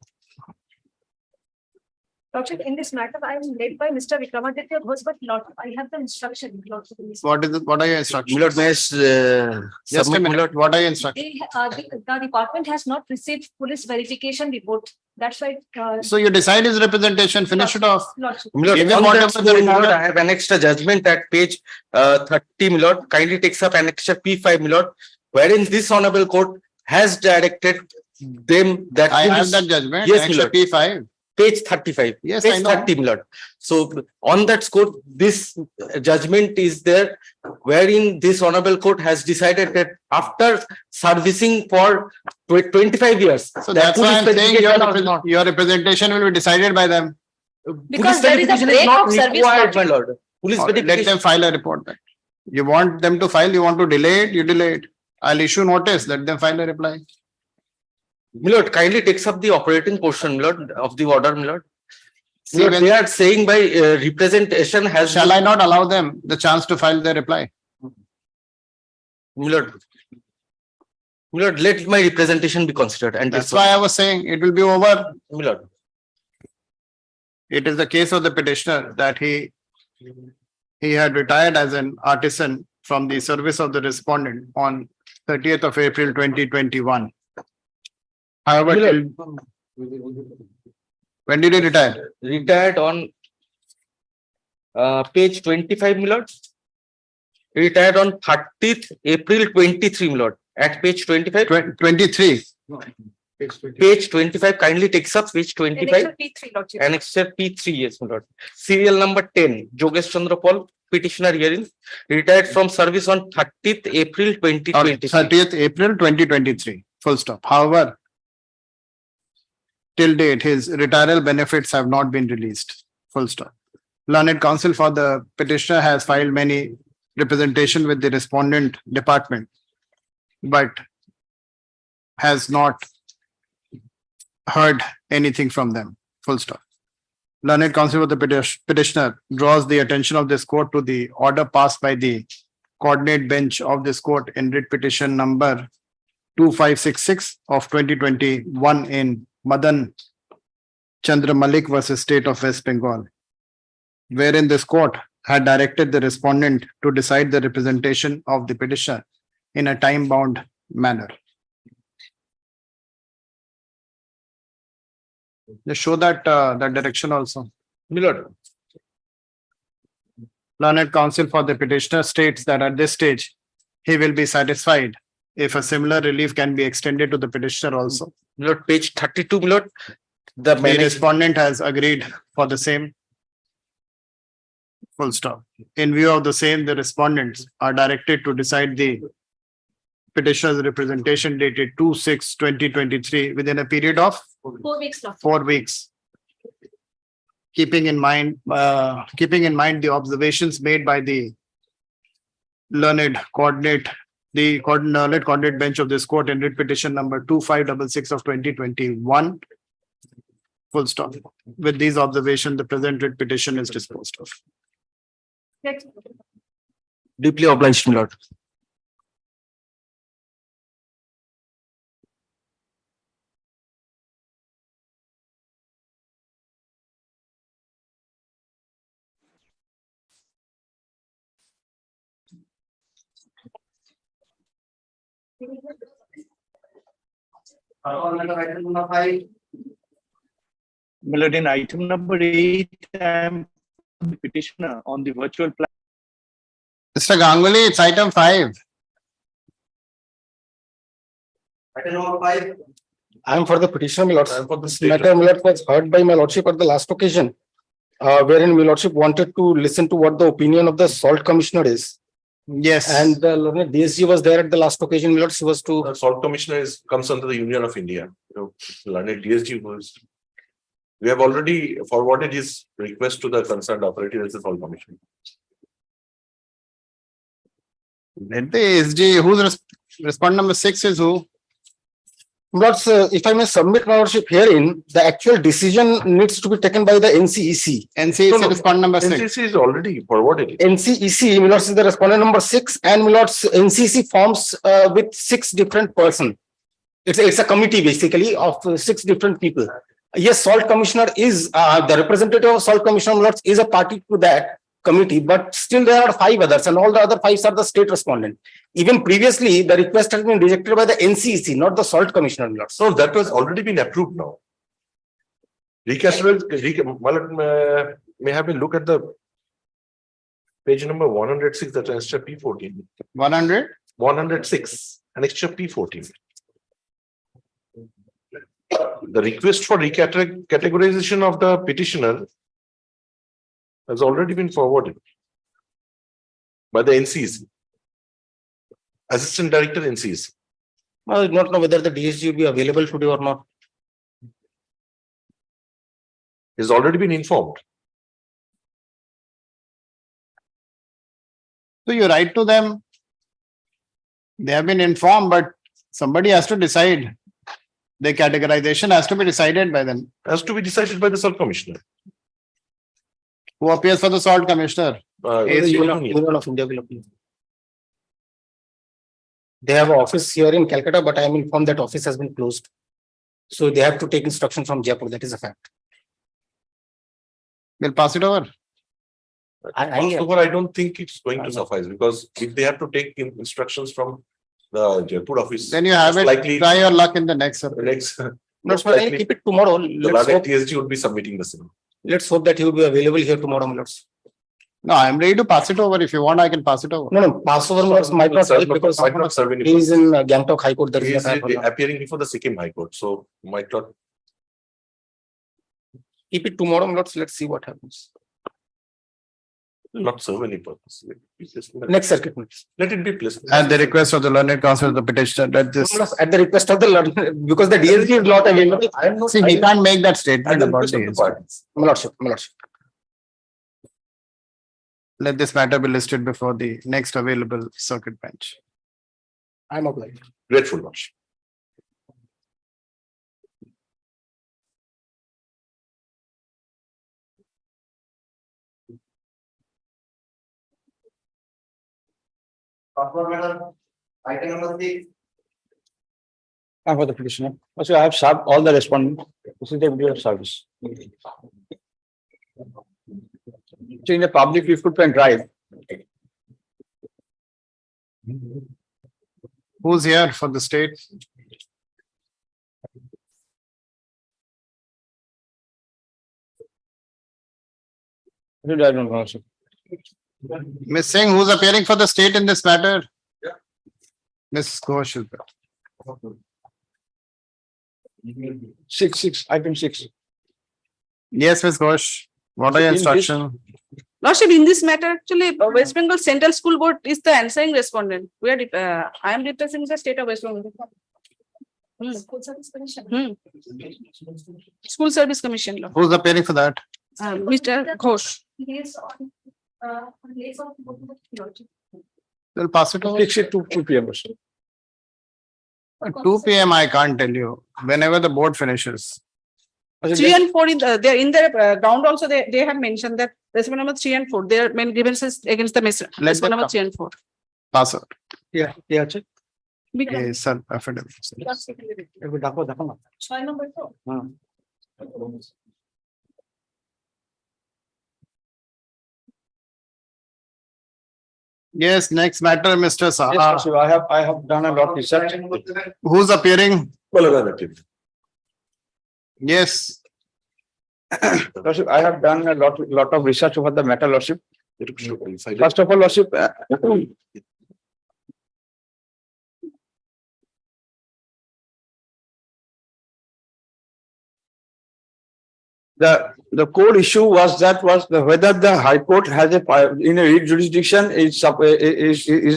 Lordship, in this matter, I am led by Mr. Vikramaditya Ghosh, but Lord, I have the instruction, Lordship. What are your instructions? My lord, may I Just a submit, my minute. lord? What are your instructions? The department has not received police verification report. That's why. So you decide his representation, finish it off. Lordship. My lord, Even on whatever that the score, my lord, report- I have annexed a judgment at page 30, my lord. Kindly takes up annexure P5, my lord, wherein this honorable court has directed them that. I have that judgment. Yes, my Annexure lord. P5. page 35. Yes, I Page know. 30, my lord. So on that score, this judgment is there, wherein this honorable court has decided that after servicing for 25 years. So that that's why I'm police saying verification was not- your representation will be decided by them. Because police there is a verification break not of service required, my logic. lord. Police Or let them verification. file a report then. You want them to file, you want to delay it, you delay it. I'll issue notice, let them file a reply. My lord, kindly takes up the operating portion, my lord, of the order, my lord. See, My lord, when- they are saying by representation has. Shall I not allow them the chance to file their reply? My lord. My lord, let my representation be considered and. That's why I was saying it will be over. My lord. It is the case of the petitioner that he had retired as an artisan from the service of the respondent on 30th of April 2021. However, when did he retire? Retired on page 25, my lord. Retired on 30th April 23, my lord. At page 25. 23. Page 25 kindly takes up page 25. Annexure P3, Lordship. Annexure P3, yes, my lord. Serial number 10, Jogesh Chandra Paul, petitioner herein, retired from service on 30th April 2023. 30th April 2023. Full stop. However, till date, his retirement benefits have not been released. Full stop. Learned counsel for the petitioner has filed many representation with the respondent department, but has not heard anything from them. Full stop. Learned counsel for the petitioner draws the attention of this court to the order passed by the coordinate bench of this court in writ petition number 2566 of 2021 in Madan Chandra Malik versus State of West Bengal, wherein this court had directed the respondent to decide the representation of the petitioner in a time-bound manner. Just show that direction also. My lord. Learned counsel for the petitioner states that at this stage, he will be satisfied if a similar relief can be extended to the petitioner also. My lord, page 32, my lord. The respondent has agreed for the same. Full stop. In view of the same, the respondents are directed to decide the petitioner's representation dated 2/6/2023 within a period of 4 weeks, Lordship. 4 weeks. Keeping in mind the observations made by the learned coordinate bench of this court in writ petition number 2566 of 2021. Full stop. With these observations, the present writ petition is disposed of. Next. Deeply obliged, my lord. Item number 5. Melody, in item number 8, I am the petitioner on the virtual plan. Mr. Ganguly, it's item 5. Item number 5. I am for the petitioner, my lord. This matter, my lord, was heard by my lordship at the last occasion, wherein my lordship wanted to listen to what the opinion of the salt commissioner is. Yes. And the learned DSG was there at the last occasion, my lord. She was to. The salt commissioner comes under the Union of India. Learned DSG was. We have already forwarded his request to the concerned authority, as the salt commissioner. Let the SG, who's respondent number 6 is who? Lords, if I may submit my lordship herein, the actual decision needs to be taken by the NCEC. NCEC respondent number 6. NCEC is already forwarded. NCEC, my lords, is the respondent number 6, and my lords, NCEC forms with 6 different persons. It's a committee basically of 6 different people. Yes, salt commissioner is the representative of salt commissioner, my lords, is a party to that committee, but still there are 5 others, and all the other 5 are the state respondent. Even previously, the request has been rejected by the NCEC, not the salt commissioner, my lords. So that was already been approved now. Recast may have been look at the page number 106, that's annexure P14. 100? 106, annexure P14. the request for recategorization of the petitioner has already been forwarded by the NCC, Assistant Director NCC. I do not know whether the DSG will be available today or not. He's already been informed. So you write to them. They have been informed, but somebody has to decide. The categorization has to be decided by them. Has to be decided by the sub commissioner. Who appears for the salt commissioner? The Union of India will appeal. They have an office here in Calcutta, but I am informed that office has been closed. So they have to take instruction from Jaipur. That is a fact. We'll pass it over. I don't think it's going to suffice, because if they have to take instructions from the Jaipur office, Then you have it, likely try your luck in the next. Not likely, keep it tomorrow. the Ladakh TSG would be submitting the same. Let's hope that he will be available here tomorrow, Milords. No, I'm ready to pass it over. If you want, I can pass it over. No, pass over Milords might not help because might not serve any he is in Gangtok High Court. There He is is no time. appearing before the Sikkim High Court, so might not. Keep it tomorrow, Milords. Let's see what happens. Not serve any purpose. Next circuit. Let it be placed. At the request of the learned counsel, the petitioner, that this. At the request of the because the DSG is not available. I am not. See, we can't make that statement about the this. parties. Milords. Let this matter be listed before the next available circuit bench. I am obliged. Grateful much. Item number 6. I'm for the petitioner. Also, I have served all the respondents. This is the video of service. So in a public recruitment drive, Who's here for the state? I don't know. Sir. Miss Singh, who's appearing for the state in this matter? Miss Ghosh. 6, item 6. Yes, Miss Ghosh. What are your In this- instructions? Lordship, in this matter, actually, West Bengal Central School Board is the answering respondent. We are, I am representing the state of West Bengal. School Service Commission. School Service Commission law. Who's appearing for that? Mr. Ghosh. He is on place of theology. We'll pass it over. Fix it to 2 p.m. also. At 2 p.m. I can't tell you. Whenever the board finishes. 3 and 4 in the, they're in their ground also, they have mentioned that respondent number 3 and 4, their main grievances against the respondent number 3 and 4. Pass it. Yeah, check. Yes, sir. Affidavit. 6 number 4. Yes, next matter, Mr. Yes, Saha. sir, I have done a lot of research. Who's appearing? Relative. Yes. Lordship, I have done a lot of research over the matter, Lordship. First of all, Lordship, the core issue was whether the High Court has in a jurisdiction is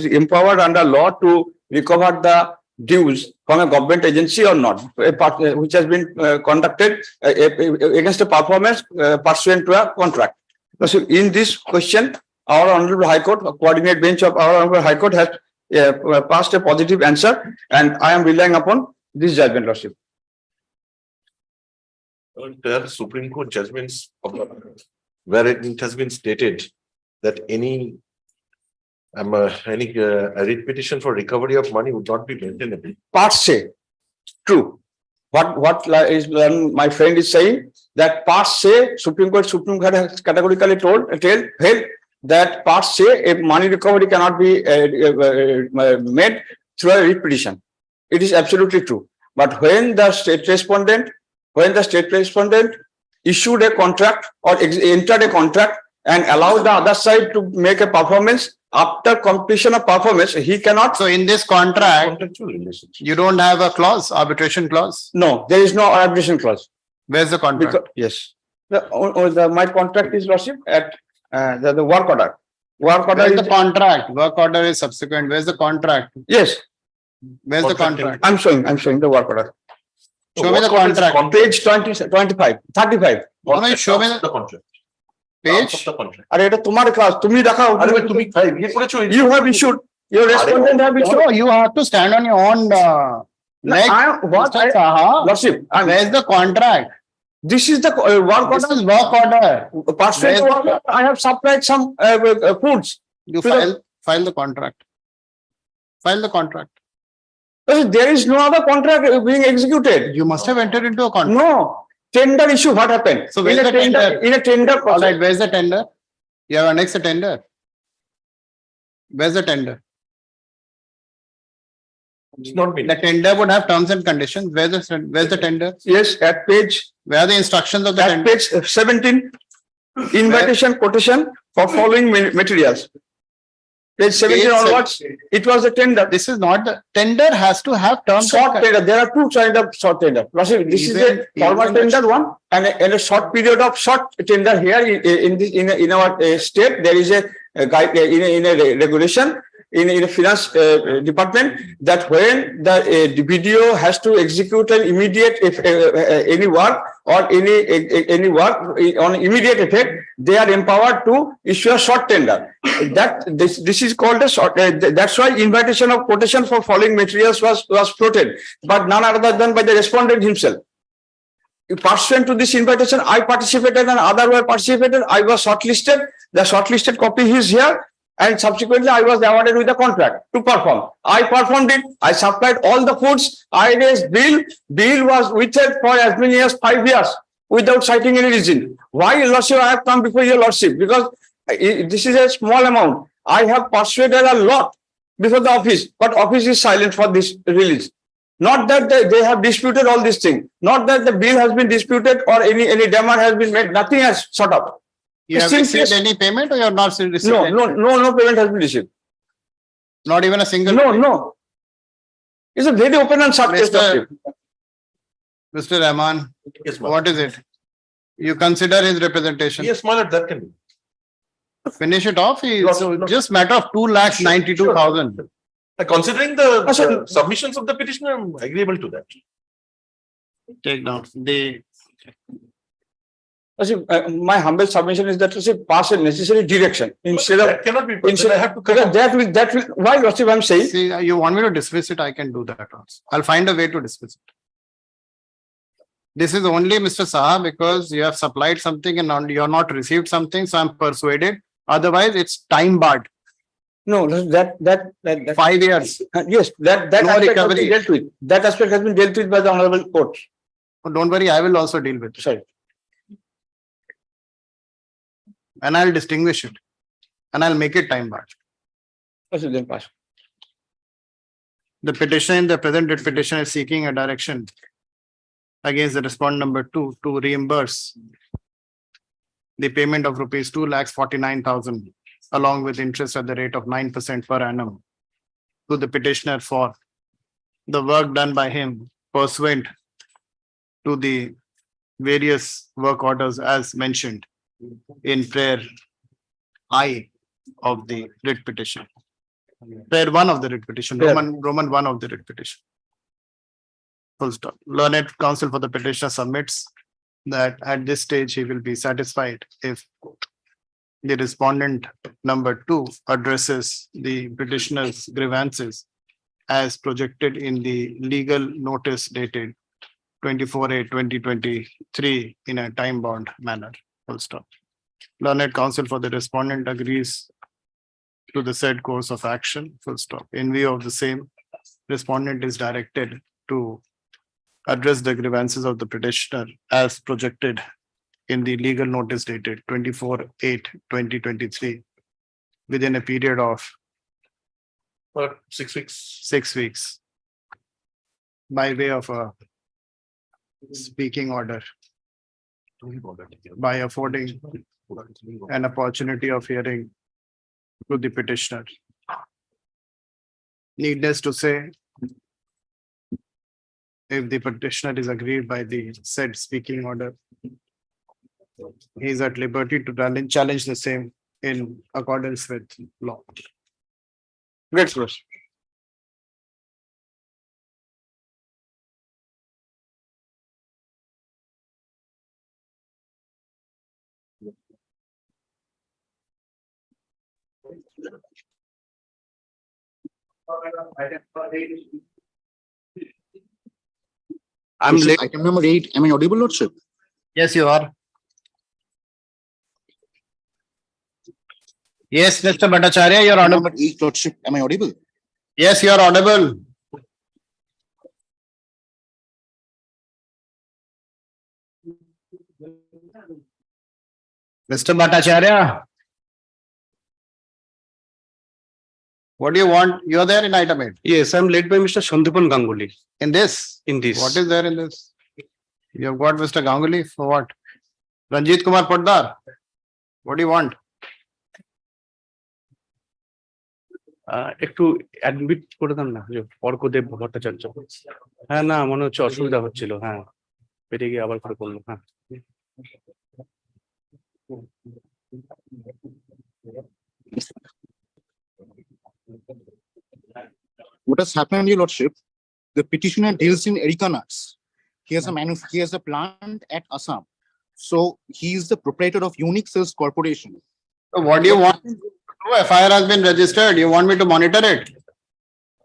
empowered under law to recover the dues from a government agency or not, which has been conducted against a performance pursuant to a contract. So in this question, our Honorable High Court, coordinate bench of our Honorable High Court has passed a positive answer, and I am relying upon this judgment, Lordship. There are Supreme Court judgments where it has been stated that any writ petition for recovery of money would not be maintainable. Parts say true. What is my friend is saying that parts say Supreme Court has categorically held that parts say a money recovery cannot be made through a writ petition. It is absolutely true. But when the state respondent issued a contract or entered a contract and allowed the other side to make a performance, after completion of performance, he cannot. So in this contract, Contractual relationship. you don't have a clause, arbitration clause. No, there is no arbitration clause. Where's the contract? Because, yes. My contract is lordship at the work order. Work order Where's is the contract? Work order is subsequent. Where's the contract? yes. Where's the contract? I'm showing the work order. Show me the contract. Page 25, 35. No, show me The contract. page. Of the contract. আরে এটা তোমার class তুমি দেখাও আরে তুমি ইয়ে করেছো you have issued your respondent have issued. No, you have to stand on your own leg. What Mr. Saha. lordship Where's the contract? this is the work This order is work order. pursuant to work order, I have supplied some foods. You file the contract. File the contract. There is no other contract being executed. You must have entered into a contract. No tender issue. What happened? So where's the tender? In a tender All process. right, where's the tender? You have annexed a tender. Where's the tender? It's not been. The tender would have terms and conditions. Where's the tender? Yes, at page Where are the instructions of the at tender? page 17, invitation quotation for following materials. Page 17 onwards, it was a tender. This is not the tender has to have terms. Short tender. There are two kinds of short tender. This is a formal tender one and a short period of short tender here in our state. There is a guide in a regulation in a finance department that when the BDO has to execute an immediate any work or any work on immediate effect, they are empowered to issue a short tender. This is called a short. That's why invitation of quotation for following materials was floated, but none other than by the respondent himself. Pursuant to this invitation, I participated and other were participated. I was shortlisted. The shortlisted copy is here. And subsequently, I was awarded with a contract to perform. I performed it. I supplied all the foods. I raised bill. Bill was withheld for as many as 5 years without citing any reason. Why, lordship, I have come before your lordship? Because this is a small amount. I have persuaded a lot before the office, but office is silent for this release. Not that they have disputed all these things. Not that the bill has been disputed or any demand has been made. Nothing has sort of. You have received any payment or you have not received? No payment has been received. Not even a single? No. It's a very open and short case. Mr. Rahman, Yes, what is it? You consider his representation? Yes, my lord, that can be. Finish it off. It's just matter of 2,92,000. Considering the submissions of the petitioner, I'm agreeable to that. Take down the. My humble submission is that to pass a necessary direction instead of. That cannot be. I have to. That will. Why, lordship, I'm saying. See, you want me to dismiss it? I can do that also. I'll find a way to dismiss it. This is only Mr. Saha because you have supplied something and you have not received something, so I'm persuaded. Otherwise, it's time barred. No, that 5 years. Yes, that No aspect recovery. has been dealt with. That aspect has been dealt with by the honorable court. Oh, don't worry, I will also deal with it. Sorry. And I'll distinguish it. And I'll make it time barred. Then pass. The petition, the present writ petition is seeking a direction against the respondent number 2 to reimburse the payment of rupees 2,49,000 along with interest at the rate of 9% per annum to the petitioner for the work done by him pursuant to the various work orders as mentioned in prayer I of the writ petition. Prayer 1 of the writ petition, Roman 1 of the writ petition. Full stop. Learned counsel for the petitioner submits that at this stage he will be satisfied if the respondent number 2 addresses the petitioner's grievances as projected in the legal notice dated 24/8/2023 in a time-bound manner. Full stop. Learned counsel for the respondent agrees to the said course of action. Full stop. In view of the same, respondent is directed to address the grievances of the petitioner as projected in the legal notice dated 24/8/2023 within a period of 6 weeks. 6 weeks by way of a speaking order, by affording an opportunity of hearing to the petitioner. Needless to say, if the petitioner is aggrieved by the said speaking order, he is at liberty to challenge the same in accordance with law. Great, Lordship. I'm Lordship, late. Item number 8, am I audible, Lordship? Yes, you are. Yes, Mr. Bhattacharya, you're Item audible. number 8, Lordship, am I audible? Yes, you are audible. Mr. Bhattacharya. What do you want? You're there in item 8. Yes, I'm led by Mr. Sandipan Ganguly In this? in this. What is there in this? You've got Mr. Ganguly for what? Ranjit Kumar Poddar. What do you want? একটু admit করে দেন না যে অর্কদেব ভট্টাচার্য। হ্যাঁ না মনে হচ্ছে অসুবিধা হচ্ছিল, হ্যাঁ পেটে গিয়ে আবার করে করলো। হ্যাঁ What has happened, your Lordship? The petitioner deals in Erica nuts. He has a plant at Assam. So he is the proprietor of Unique Sales Corporation. So what do you want? FIR has been registered. You want me to monitor it?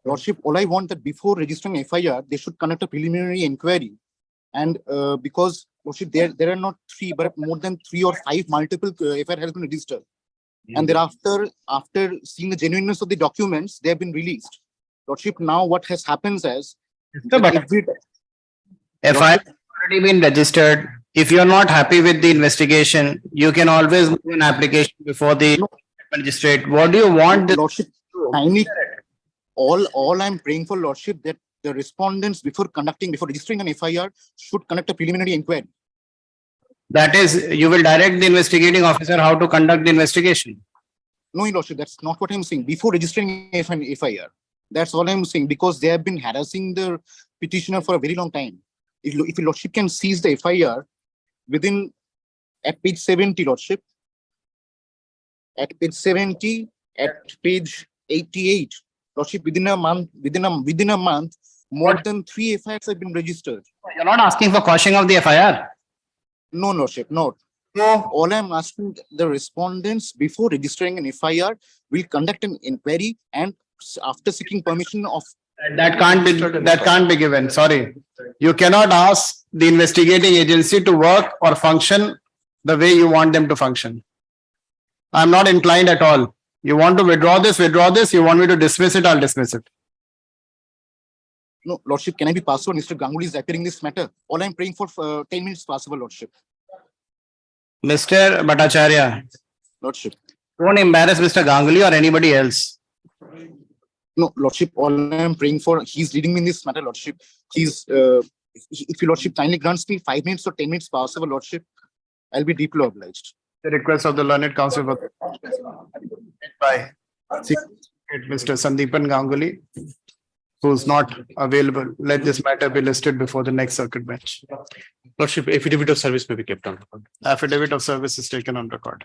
Lordship, all I want that before registering FIR, they should conduct a preliminary inquiry. And because, Lordship, there are not 3, but more than 3 or 5 multiple FIR has been registered. And thereafter, after seeing the genuineness of the documents, they have been released. Lordship, now what has happened is, FIR has already been registered. If you're not happy with the investigation, you can always do an application before the magistrate. What do you want? Lordship, kindly, all I'm praying for, Lordship, that the respondents before registering an FIR should conduct a preliminary inquiry. That is, you will direct the investigating officer how to conduct the investigation. No, your Lordship, that's not what I'm saying. Before registering an FIR, that's all I'm saying, because they have been harassing the petitioner for a very long time. If your Lordship can seize the FIR at page 70, Lordship, at page 70, at page 88, Lordship, within a month, more than 3 FIRs have been registered. You're not asking for quashing of the FIR. No, Lordship, not. No. All I'm asking, the respondents before registering an FIR will conduct an inquiry, and after seeking permission of. That can't be given. Sorry. You cannot ask the investigating agency to work or function the way you want them to function. I'm not inclined at all. You want to withdraw this. You want me to dismiss it, I'll dismiss it. No, Lordship, can I be passed on? Mr. Ganguly is appearing this matter. All I'm praying for 10 minutes possible, Lordship. Mr. Bhattacharya, Lordship. don't embarrass Mr. Ganguly or anybody else. No, Lordship, all I'm praying for, he's leading me in this matter, Lordship. If your Lordship kindly grants me 5 minutes or 10 minutes possible, Lordship, I'll be deeply obliged. The request of the learned counsel by Mr. Sandipan Ganguly, who's not available. Let this matter be listed before the next circuit bench. Lordship, affidavit of service may be kept on record. Affidavit of service is taken on record.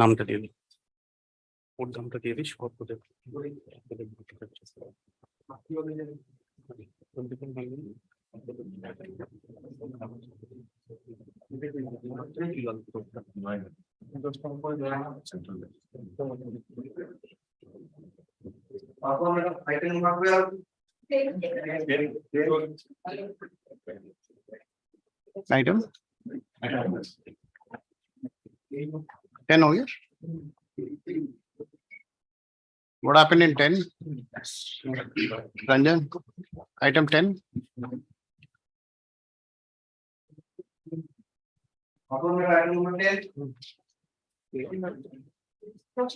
নামটা দিয়ে দিই, ওর নামটা দিয়ে this. Arkadeb Item 10 over here. What happened in 10? Ranjan, item 10.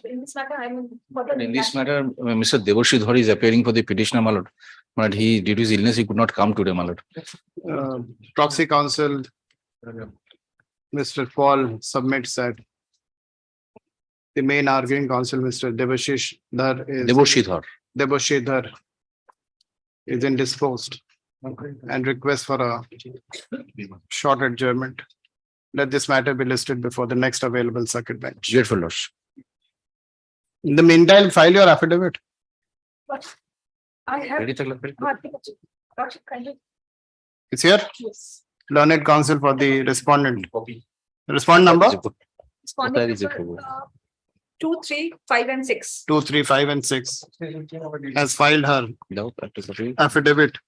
In this matter, I'm. further In this matter, Mr. Debashidhar is appearing for the petitioner, my lord. But he, due to his illness, he could not come today, my lord. Proxy counsel, Mr. Paul submits that the main arguing counsel, Mr. Debashidhar is indisposed and requests for a short adjournment. Let this matter be listed before the next available circuit bench. Grateful, lord. In the meantime, file your affidavit. But I have. Ready, Secretary? Lordship, kindly. It's here. Yes. Learned counsel for the respondent. Respond number Responding number, 2, 3, 5 and 6. 2, 3, 5 and 6 has filed her affidavit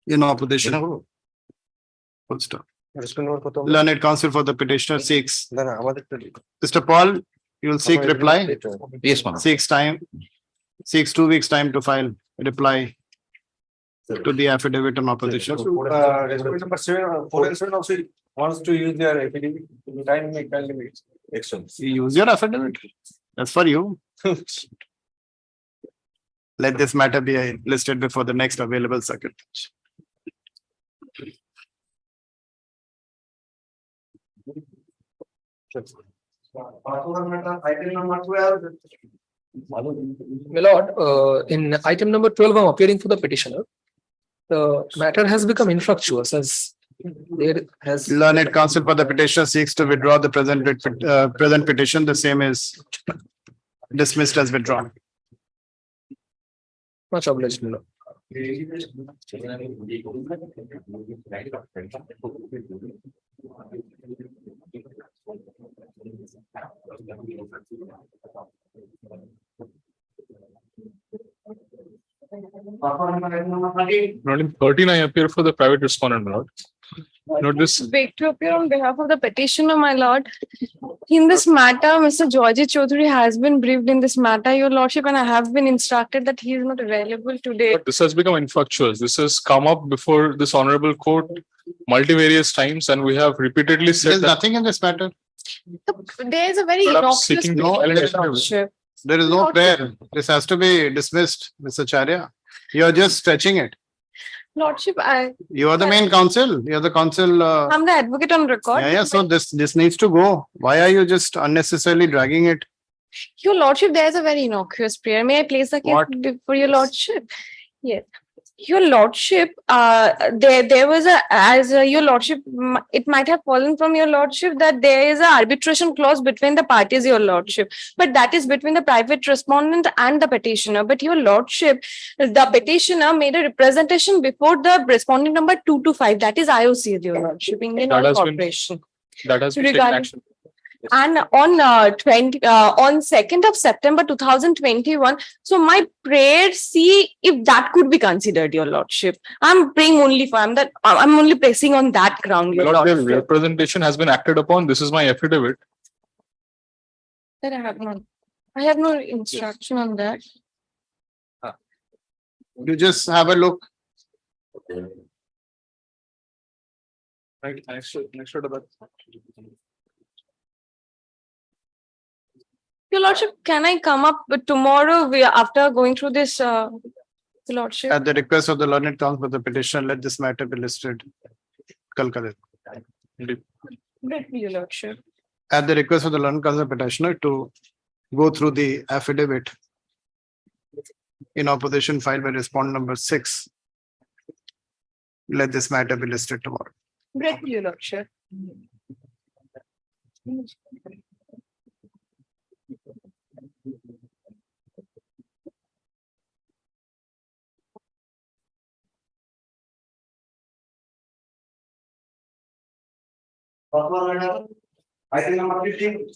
in opposition. Full stop. Learned counsel for the petitioner seeks. Mr. Paul, you will seek reply. Yes, ma'am. Seeks 2 weeks time to file reply to the affidavit in opposition. Respondent number 7, 4 and 7 also wants to use their affidavit. Time limit. Use your affidavit. That's for you. Let this matter be listed before the next available circuit. Item number 12. My lord, in item number 12, I'm appearing for the petitioner. The matter has become infructuous as there has. Learned counsel for the petitioner seeks to withdraw the present petition. The same is dismissed as withdrawn. Much obliged, my lord. Not in 13, I appear for the private respondent, my lord. Note this. Beg to appear on behalf of the petitioner, my lord. In this matter, Mr. Georgie Chaudhary has been briefed in this matter, your lordship, and I have been instructed that he is not available today. But this has become infructuous. This has come up before this honorable court multivarious times, and we have repeatedly said There's nothing in this matter. There is a very innocuous. There is no prayer. This has to be dismissed, Mr. Charya. You are just stretching it. Lordship, You are the main counsel. You are the counsel. I'm the advocate on record. Yeah. So this needs to go. Why are you just unnecessarily dragging it? Your lordship, there is a very innocuous prayer. May I place the case before your lordship? Yes. Your lordship, there was your lordship, it might have fallen from your lordship that there is an arbitration clause between the parties, your lordship, but that is between the private respondent and the petitioner. But your lordship, the petitioner made a representation before the respondent number 2 to 5. That is IOC, your lordship, Indian Oil Corporation. That has been taken action. And on 2nd of September 2021, so my prayer, see if that could be considered, your lordship. I'm praying only for I'm only pressing on that ground, your Lord, the lordship. representation has been acted upon. This is my affidavit. That I have no instruction on that. You just have a look. Right, next to that. Your lordship, can I come up tomorrow after going through this, your lordship? At the request of the learned counsel for the petitioner, let this matter be listed. Calcutta. Your lordship. At the request of the learned counsel petitioner to go through the affidavit in opposition filed by respondent number 6. Let this matter be listed tomorrow. Your lordship. Item number 15.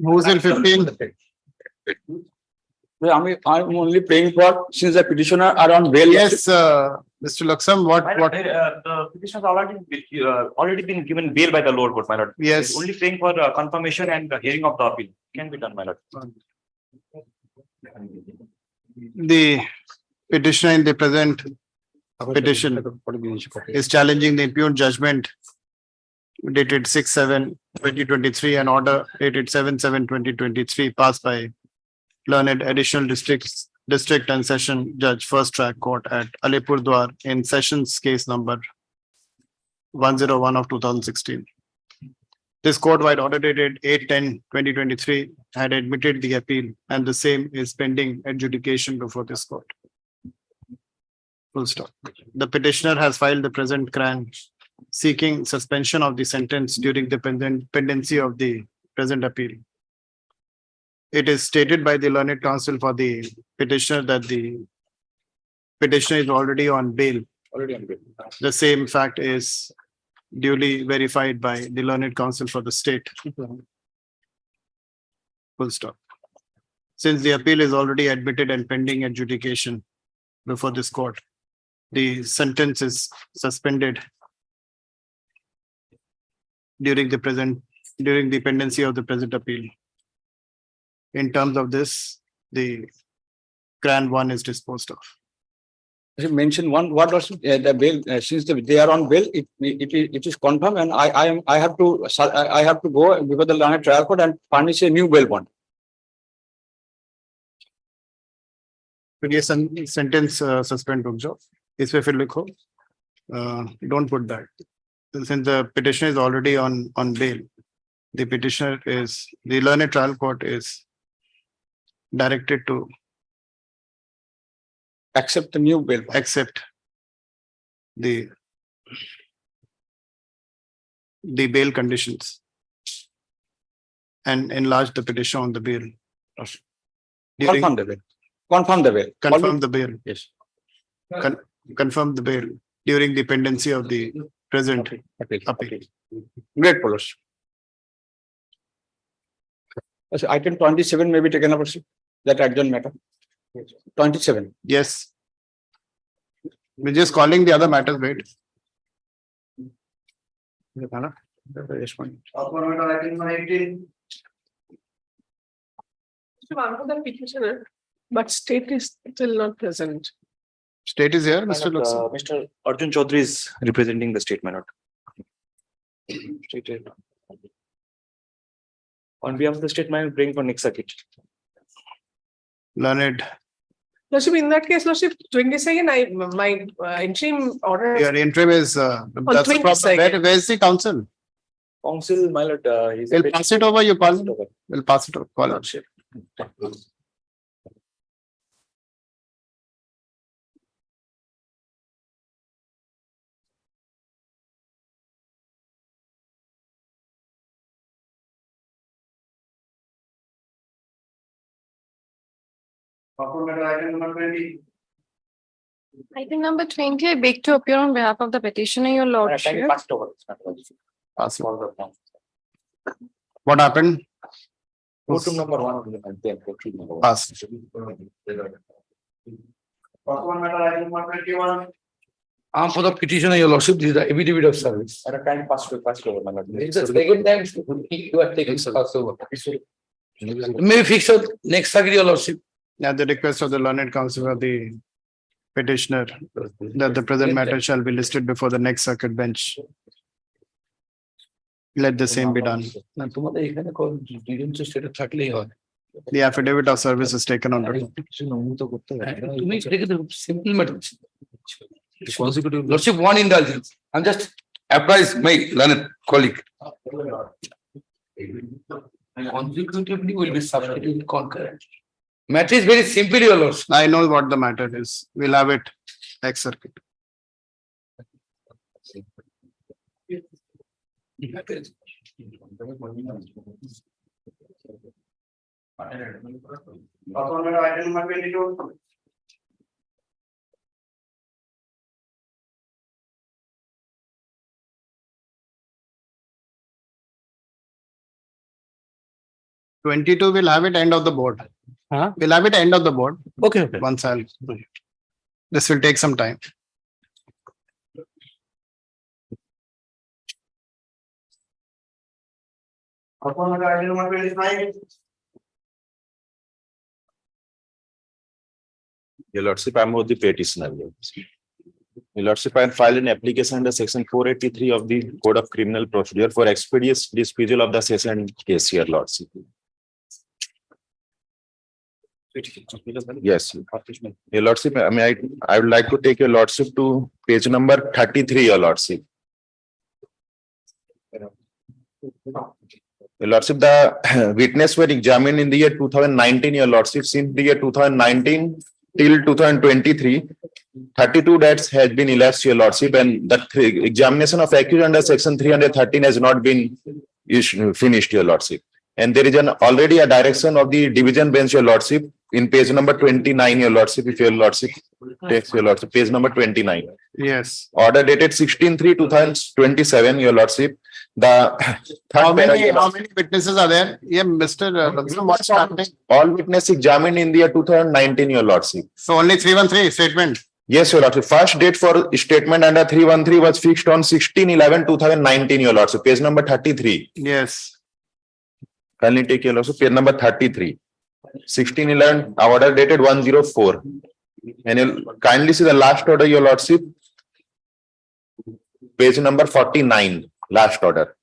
Who's in 15? I'm only praying for, since the petitioner are on bail. Yes, Mr. Laksam, what? The petition has already been given bail by the lower court, my lord. Yes. It's only praying for confirmation and hearing of the appeal. Can be done, my lord. The petitioner in the present petition is challenging the impugned judgment dated 6/7/2023 and order dated 7/7/2023 passed by learned additional district and session judge first track court at Alipurdwar in sessions case number 101 of 2016. This court-wide order dated 8/10/2023 had admitted the appeal and the same is pending adjudication before this court. Full stop. The petitioner has filed the present CRAN seeking suspension of the sentence during the pendency of the present appeal. It is stated by the learned counsel for the petitioner that the petitioner is already on bail. The same fact is duly verified by the learned counsel for the state. Full stop. Since the appeal is already admitted and pending adjudication before this court, the sentence is suspended during the pendency of the present appeal. In terms of this, the CRAN 1 is disposed of. You mentioned one, what was the bail, since they are on bail, it is confirmed and I have to go before the learned trial court and furnish a new bail bond. Yes, sentence suspend रुक जाओ इसमें फिर लिखो don't put that since the petitioner is already on bail. The learned trial court is directed to accept the new bail, accept the bail conditions and enlarge the petition on the bail. Confirm the bail. Confirm the bail. Confirm the bail. Yes. Confirm the bail during the pendency of the present appeal. Great, Polish. Item 27 may be taken up, that adjourned matter. 27. Yes. We're just calling the other matters, wait. To answer the petitioner, but state is still not present. State is here, Mr. Luxon. Mr. Arjun Chaudhary is representing the state, my lord. On behalf of the state, I will bring for next circuit. Learned. Lordship, in that case, Lordship, 22nd, my interim order. Your interim is, that's the problem. Where is the council? Council, my lord, We'll pass it over, you call. We'll pass it over, call Lordship. Item number 20. Item number 20, I beg to appear on behalf of the petitioner, your lordship. Pass it. What happened? Go to number 1. Pass. Item number 21. For the petitioner, your lordship, this is the affidavit of service. At a time passed over, my lord. It's the second time you are taking pass over. Maybe fix up next circuit, your lordship. At the request of the learned counsel of the petitioner, that the present matter shall be listed before the next circuit bench. Let the same be done. The affidavit of service is taken on record. Simple matter. Lordship, one indulgence. I'm just apprised my learned colleague. Consecutively will be substituted concurrent. Matter is very simple, your lordship. I know what the matter is. We'll have it next circuit. Item number 22. '22 will have it end of the board. We'll have it end of the board. Okay. Once I'll. This will take some time. Item number 25. Your lordship, I'm with the petitioner. Your Lordship, I filed an application under section 483 of the Code of Criminal Procedure for expeditious disposal of the session case, Your Lordship. Yes, Your Lordship, I would like to take Your Lordship to page number 33, Your Lordship. Your Lordship, the witness were examined in the year 2019, Your Lordship. Since the year 2019 till 2023, 32 dates has been elapsed, Your Lordship, and the examination of accused under section 313 has not been finished, Your Lordship. And there is already a direction of the division bench, Your Lordship, in page number 29, Your Lordship, if Your Lordship takes, Your Lordship, page number 29. Yes. Order dated 16/3/2027, Your Lordship. The How many witnesses are there? Yeah, Mr. What's happening? All witnesses examined in the year 2019, Your Lordship. So only 313 statement. Yes, Your Lordship. First date for statement under 313 was fixed on 16/11/2019, Your Lordship. Page number 33. Yes. Kindly take, Your Lordship, page number 33. 16/11, order dated 104. And you'll kindly see the last order, Your Lordship. Page number 49, last order.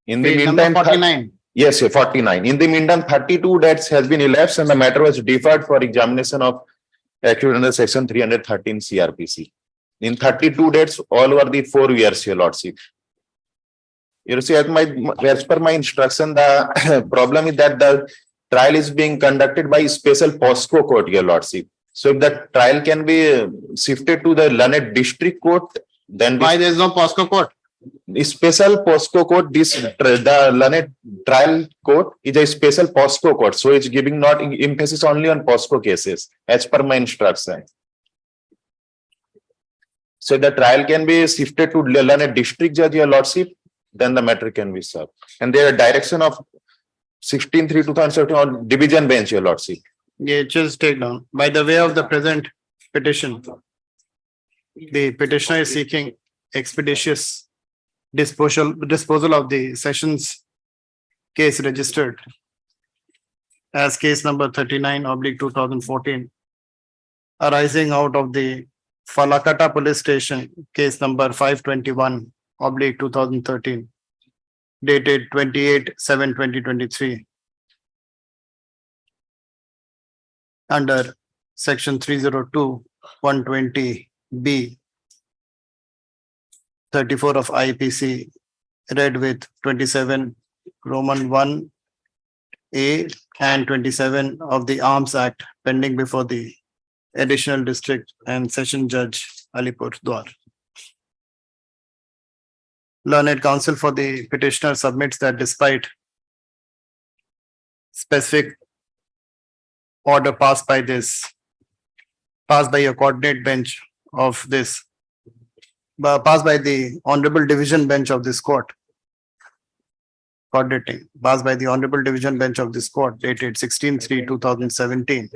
In the Page meantime, number 49. Yes, 49. In the meantime, 32 dates has been elapsed and the matter was deferred for examination of accused under section 313 CRPC. In 32 dates, all over the 4 years, Your Lordship. You see, as per my instruction, the problem is that the trial is being conducted by special POSCO court, Your Lordship. So if the trial can be shifted to the learned district court, then why there is no POSCO court? Special POSCO court, the learned trial court is a special POSCO court. So it's giving not emphasis only on POSCO cases, as per my instruction. So the trial can be shifted to learned district judge, Your Lordship, then the matter can be served. And there are direction of 16/3/2017 on division bench, Your Lordship. Yeah, just take down. By the way of the present petition, the petitioner is seeking expeditious disposal of the sessions case registered as case number 39/2014, arising out of the Calcutta police station case number 521/2013, dated 28/7/2023, under section 302(120)(b) 34 of IPC, read with 27 Roman 1A and 27 of the Arms Act, pending before the additional district and session judge Alipurdwar. Learned counsel for the petitioner submits that despite specific order passed by a coordinate bench of this, passed by the Honorable Division Bench of this court, passed by the Honorable Division Bench of this court, dated 16/3/2017,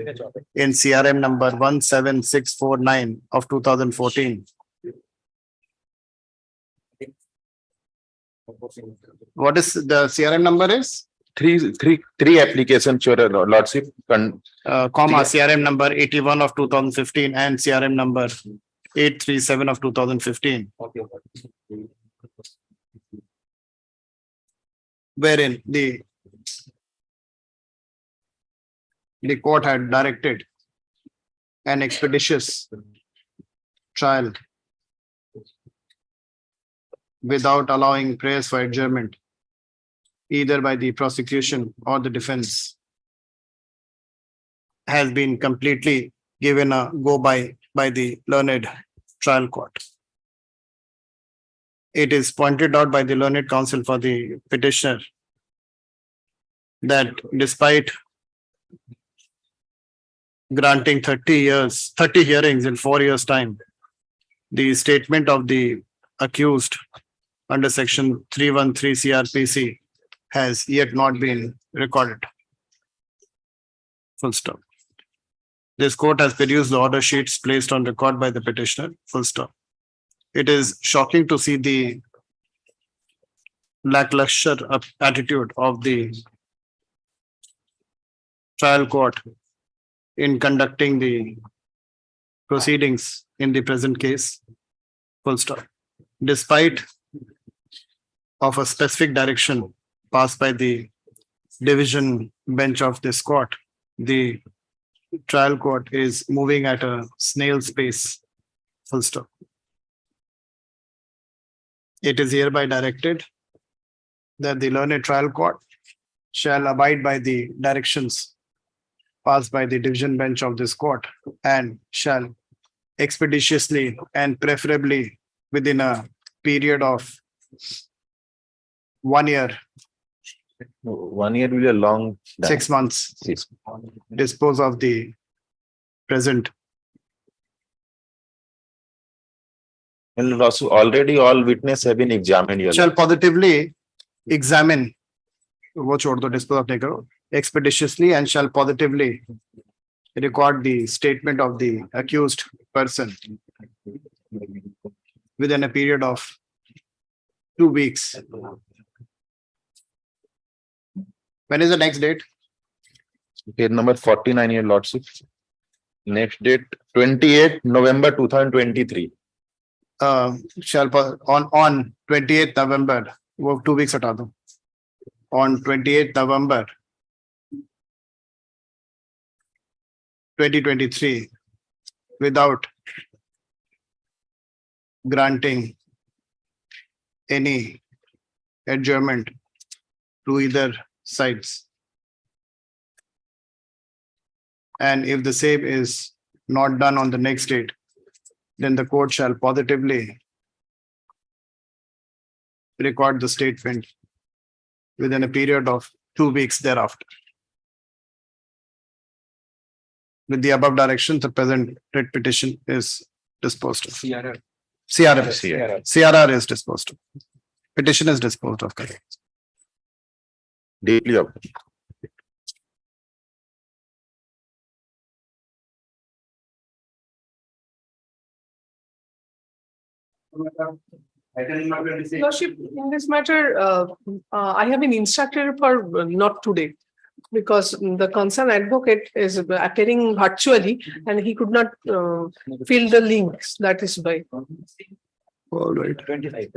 in CRM number 17649 of 2014. What is the CRM number is? Three applications, Your Lordship. CRM number 81 of 2015 and CRM number 837 of 2015. Wherein the court had directed an expeditious trial without allowing prayers for adjournment, either by the prosecution or the defense, has been completely given a go by the learned trial court. It is pointed out by the learned counsel for the petitioner that despite granting 30 hearings in 4 years' time, the statement of the accused under section 313 CRPC has yet not been recorded. Full stop. This court has produced the order sheets placed on record by the petitioner. Full stop. It is shocking to see the lackluster attitude of the trial court in conducting the proceedings in the present case. Full stop. Despite of a specific direction passed by the division bench of this court, the trial court is moving at a snail's pace. Full stop. It is hereby directed that the learned trial court shall abide by the directions passed by the division bench of this court and shall expeditiously and preferably within a period of 1 year, 1 year will be a long. 6 months, dispose of the present. And also already all witnesses have been examined. Your Shall positively examine, वो छोड़ दो, dispose of नहीं करो, expeditiously and shall positively record the statement of the accused person within a period of 2 weeks. When is the next date? Case number 49, your lordship. Next date 28 November 2023. Shall on 28th November, वो 2 weeks हटा दो. On 28th November 2023, without granting any adjournment to either sides. And if the same is not done on the next date, then the court shall positively record the statement within a period of 2 weeks thereafter. With the above direction, the present writ petition is disposed of. CRR is disposed of. Petition is disposed of. Correct. Deeply up. Lordship, in this matter, I have been instructed for not today because the concerned advocate is appearing virtually and he could not fill the links. That is why. All right. 25.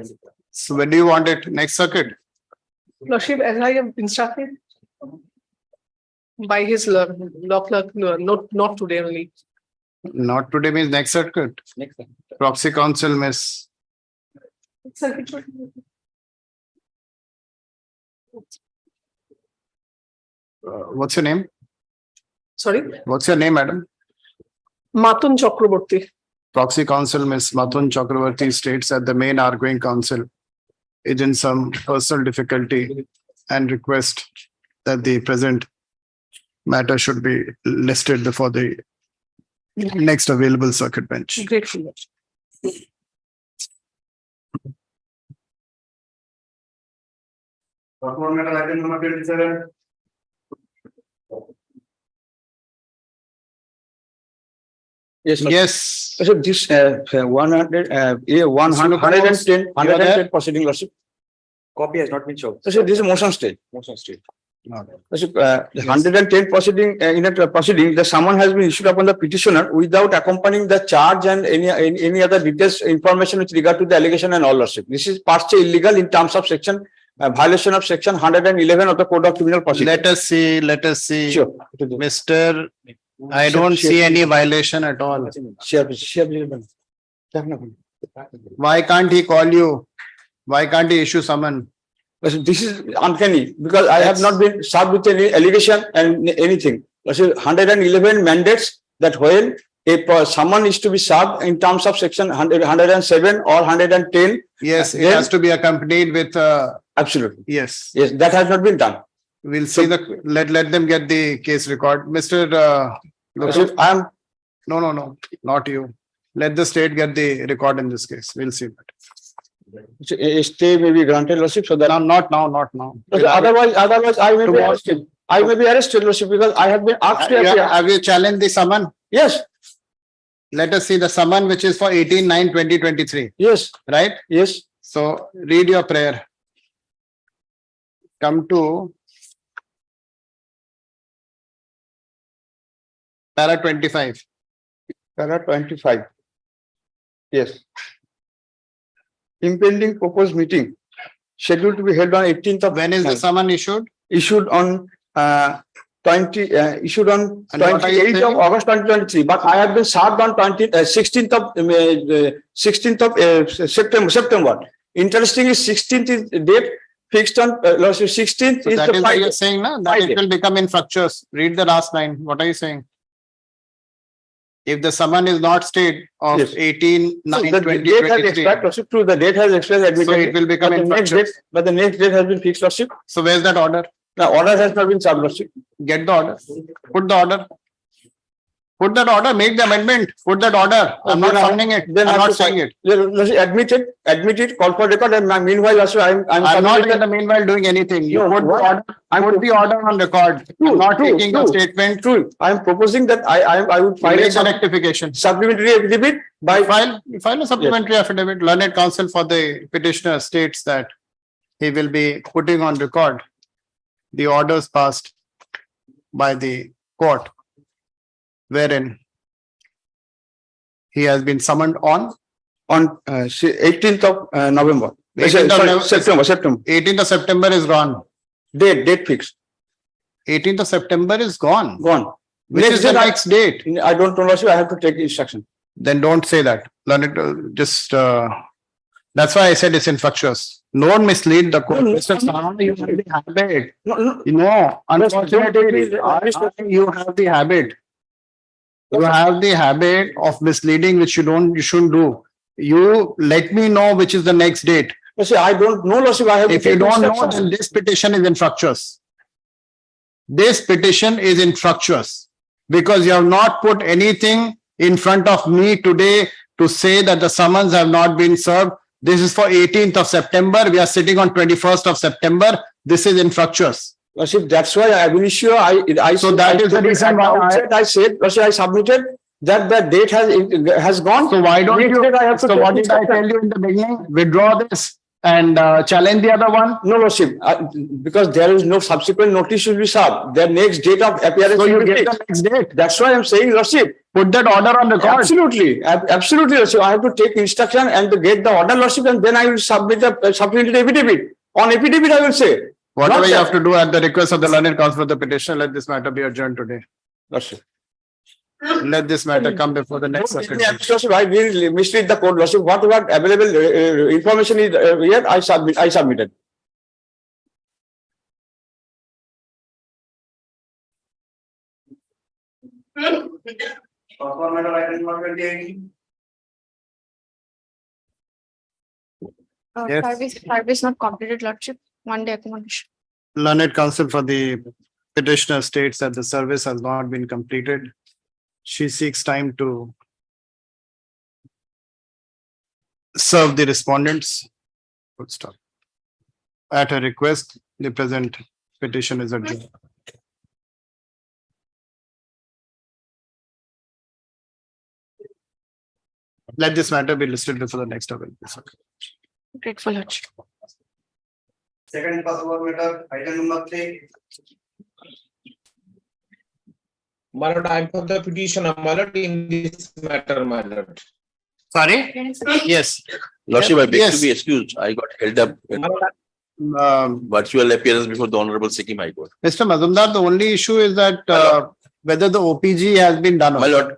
So when do you want it? Next circuit? Lordship, as I have instructed by his law clerk, not today only. Not today means next circuit. Proxy counsel, miss. What's your name? Sorry? What's your name, madam? Matun Chakraborty. Proxy counsel, Miss Matun Chakraborty states that the main arguing counsel is in some personal difficulty and request that the present matter should be listed before the next available circuit bench. Grateful. Document matter item number 27. Yes. So this 110 proceeding, lordship. Copy has not been shown. So this is motion stay. Motion state. So, 110 proceeding in a proceeding, the summon has been issued upon the petitioner without accompanying the charge and any other details information with regard to the allegation and all, lordship. This is per se illegal in terms of section violation of section 111 of the Code of Criminal Procedure. Let us see. Sure. Mr. I don't see any violation at all. Why can't he call you? Why can't he issue summon? This is uncanny because I have not been served with any allegation and anything. 111 mandates that when a summon is to be served in terms of section 107 or 110. Yes, it has to be accompanied with. Absolutely. Yes. Yes, that has not been done. We'll see let them get the case record. Mr. I am. No, not you. Let the state get the record in this case. We'll see that. A stay may be granted, lordship, so that not now. Otherwise, I may be arrested. I may be arrested, lordship, because I have been asked to appear. Have you challenged the summon? Yes. Let us see the summon, which is for 18/9/2023. Yes. Right? Yes. So read your prayer. Come to Para 25. Para 25. Yes. Impending proposed meeting scheduled to be held on 18th of. When is the summon issued? Issued on issued on And what are you 28th of saying? August 2023, but I have been served on 16th of September. Interesting is 16th is the date fixed on 16th So is that the is what Friday. you're saying, na? That it will become infructuous. Read the last line. What are you saying? If the summon is not stayed of Yes. 18, So 9, the 20, date has 23. expired, Lordship, true, the date has expired. So admittedly, it will become but the next infructuous. date, but the next date has been fixed, Lordship. So where's that order? The order has not been served, Lordship. Get the order. Put the order. Put that order, make the amendment, put that order. I'm not summoning it. I'm not saying it. Admit it, call for record, and meanwhile also I'm not in the meanwhile doing anything. You put the order, put the order on record. I'm not taking a statement. True. I'm proposing that I would file Make the rectification. supplementary affidavit by File a supplementary affidavit. Learned counsel for the petitioner states that he will be putting on record the orders passed by the court, wherein he has been summoned on 18th of November. 18th of September. 18th of September is gone. Date fixed. 18th of September is gone. Gone. Which is the next date? I don't know, Lordship, I have to take instruction. Then don't say that. Learn it, just that's why I said it's infructuous. No one mislead the court. Mr. Sahana, you have the habit. No, unfortunately, you have the habit. You have the habit of misleading, which you shouldn't do. You let me know which is the next date. I don't know, Lordship, I have. If you don't know, then this petition is infructuous. This petition is infructuous because you have not put anything in front of me today to say that the summons have not been served. This is for 18th of September. We are sitting on 21st of September. This is infructuous. Lordship, that's why I will issue. So that is the reason why I said, Lordship, I submitted that the date has gone. So why don't you? So what did I tell you in the beginning? Withdraw this and challenge the other one. No, Lordship, because there is no subsequent notice will be served. The next date of appearance. So you will be get the fixed. next date. That's why I'm saying, Lordship. Put that order on record. Absolutely, absolutely, Lordship. I have to take instruction and to get the order, Lordship, and then I will submit a supplementary affidavit. On affidavit, I will say. Whatever you have to do at the request of the learned counsel for the petitioner, let this matter be adjourned today. Lordship. Let this matter come before the next circuit. Lordship, I will mislead the court, Lordship. Whatever available information is here, I submitted. Yes. Service not completed, Lordship. 1 day accommodation. Learned counsel for the petitioner states that the service has not been completed. She seeks time to serve the respondents. Good stop. At her request, the present petition is adjourned. Let this matter be listed before the next available. Grateful, Lordship. Second possible matter, item number 3. My lord, I am for the petitioner, my lord, in this matter, my lord. Sorry? Yes. Lordship, I beg Yes. to be excused. I got held up in virtual appearance before the Honorable Sikkim High Court. Mr. Mazumdar, the only issue is that whether the OPG has been done. My lord,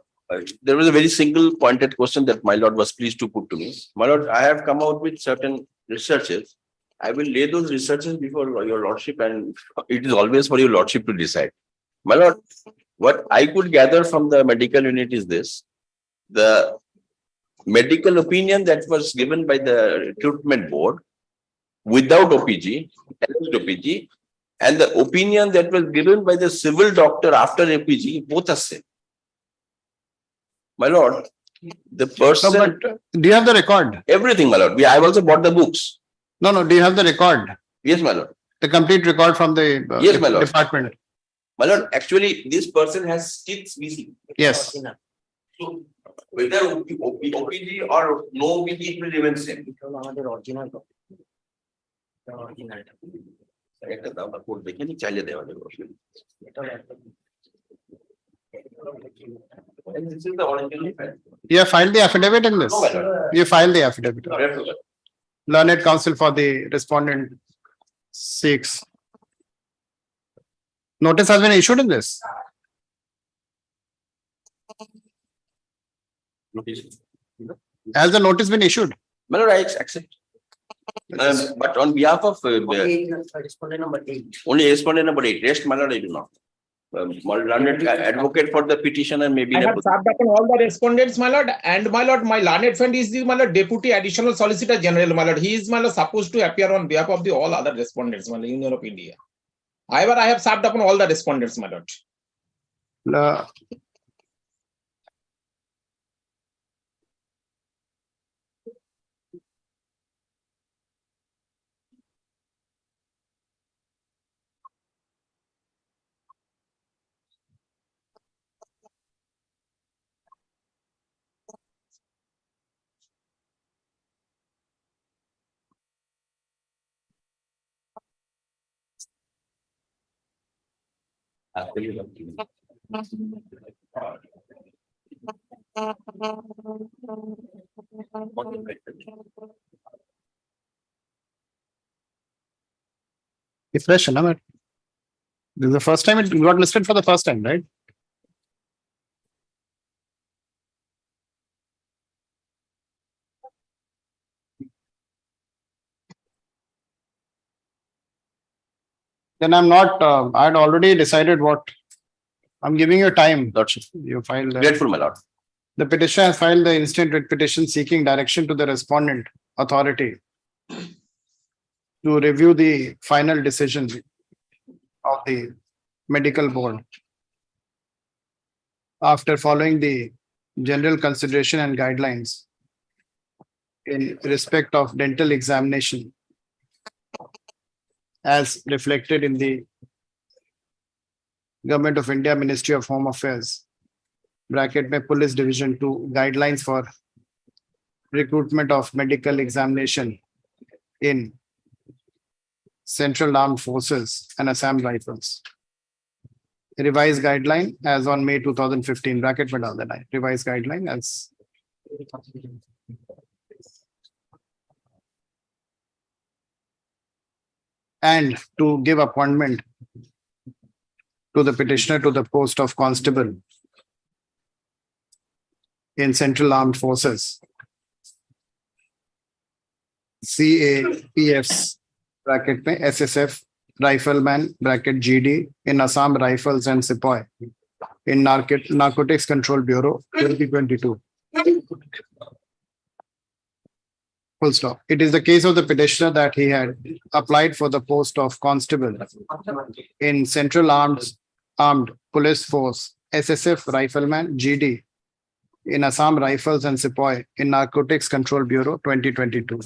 there was a very single pointed question that my lord was pleased to put to me. My lord, I have come out with certain researches. I will lay those researches before your lordship, and it is always for your lordship to decide. My lord, what I could gather from the medical unit is this: the medical opinion that was given by the recruitment board without OPG, and the opinion that was given by the civil doctor after OPG, both are same. My lord, the person. No, but do you have the record? Everything, my lord. I have also bought the books. No, do you have the record? Yes, my lord. The complete record from the Yes, my lord. department? My lord, actually, this person has teeth missing. Yes. So, whether OPG or no OPG, it will remain same. একটা দাও না code দেখে নি চাইলে দেওয়া যাবে This is the original. You have filed the affidavit in this? No, my lord. You filed the affidavit. Yes, my lord. Learned counsel for the respondent seeks. Notice has been issued in this. Has the notice been issued? My lord, I accept. But on behalf of Respondent number 8. only respondent number 8, rest my lord, I do not. Learned advocate for the petitioner may be. I have served upon all the respondents, my lord, and my lord, my learned friend is the my lord deputy additional solicitor general, my lord. He is my lord supposed to appear on behalf of the all other respondents, my lord, Union of India. However, I have served upon all the respondents, my lord. Refresh, no? This is the first time it got listed for the first time, right? Then I'm not, I had already decided what. I'm giving you time. Lordship. You filed. Grateful, my lord. The petitioner has filed the instant writ petition seeking direction to the respondent authority to review the final decision of the medical board after following the general consideration and guidelines in respect of dental examination as reflected in the Government of India Ministry of Home Affairs bracket में Police Division 2 guidelines for recruitment of medical examination in Central Armed Forces and Assam Rifles. Revised guideline as on May 2015 bracket में डाल देना है revised guideline as and to give appointment to the petitioner to the post of constable in Central Armed Forces, CAPFs bracket में SSF rifleman bracket GD in Assam Rifles and Sepoy in Narcotics Control Bureau 2022. Full stop. It is the case of the petitioner that he had applied for the post of constable in Central Armed Police Force, SSF Rifleman GD in Assam Rifles and Sepoy in Narcotics Control Bureau 2022.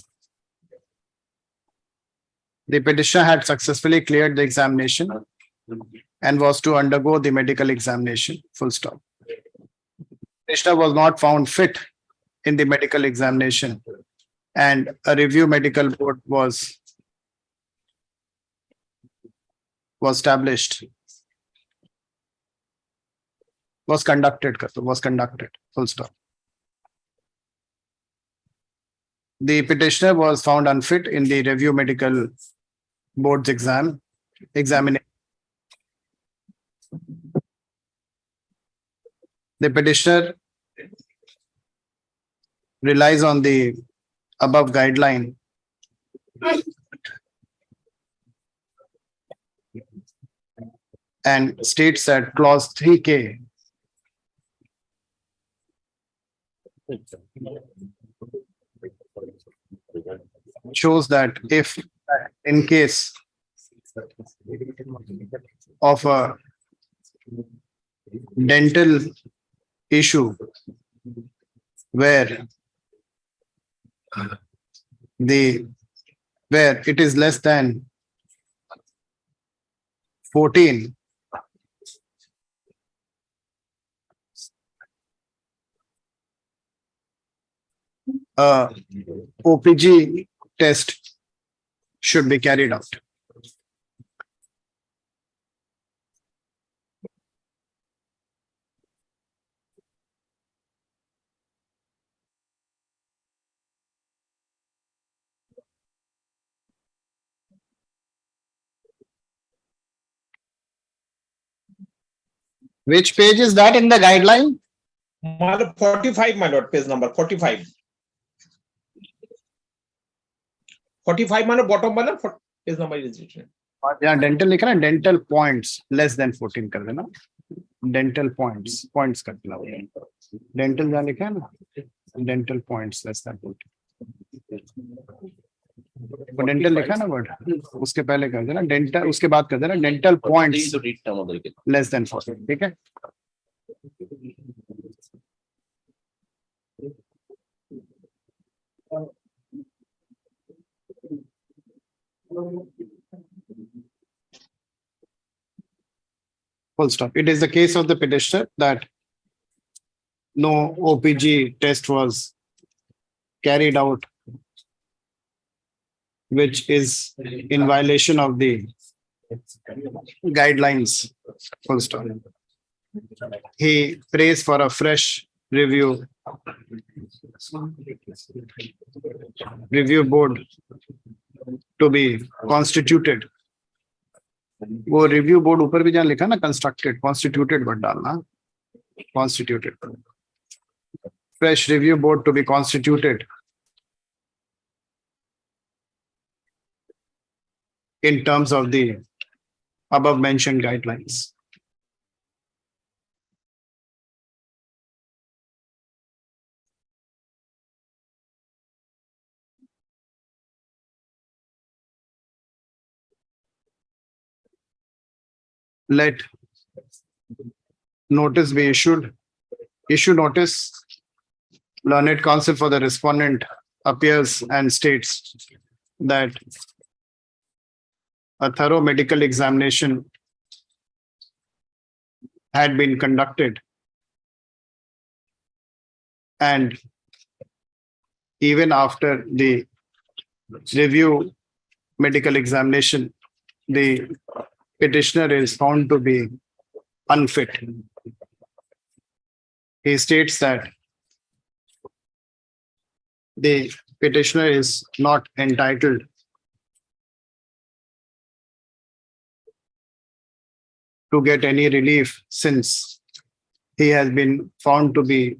The petitioner had successfully cleared the examination and was to undergo the medical examination. Full stop. Petitioner was not found fit in the medical examination, and a review medical board was conducted. Full stop. The petitioner was found unfit in the review medical board's examination. The petitioner relies on the above guideline and states that clause 3K shows that if in case of a dental issue where it is less than 14, OPG test should be carried out. Which page is that in the guideline? My lord, 45, my lord, page number 45. 45, my lord, bottom, my lord, page number is written. Yeah, dental लिखा ना, dental points less than 14 कर देना. Dental points कर देना. Dental जहाँ लिखा है ना, dental points less than 14. वो dental लिखा है ना word, उसके पहले कर देना dental, उसके बाद कर देना dental points less than 14. ठीक है? Full stop. It is the case of the petitioner that no OPG test was carried out, which is in violation of the guidelines. Full stop. He prays for a fresh review board to be constituted. वो review board ऊपर भी जहाँ लिखा ना constructed, constituted but डालना, constituted. Fresh review board to be constituted in terms of the above mentioned guidelines. Let notice be issued. Issue notice. Learned counsel for the respondent appears and states that a thorough medical examination had been conducted, and even after the review medical examination, the petitioner is found to be unfit. He states that the petitioner is not entitled to get any relief since he has been found to be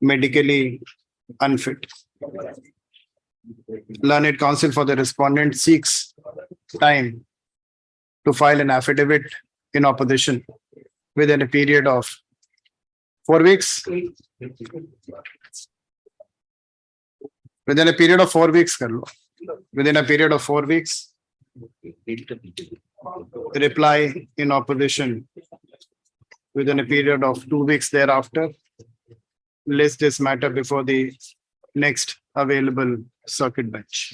medically unfit. Learned counsel for the respondent seeks time to file an affidavit in opposition within a period of 4 weeks. Within a period of 4 weeks, kar lo. Within a period of 4 weeks, reply in opposition within a period of 2 weeks thereafter. List this matter before the next available circuit bench.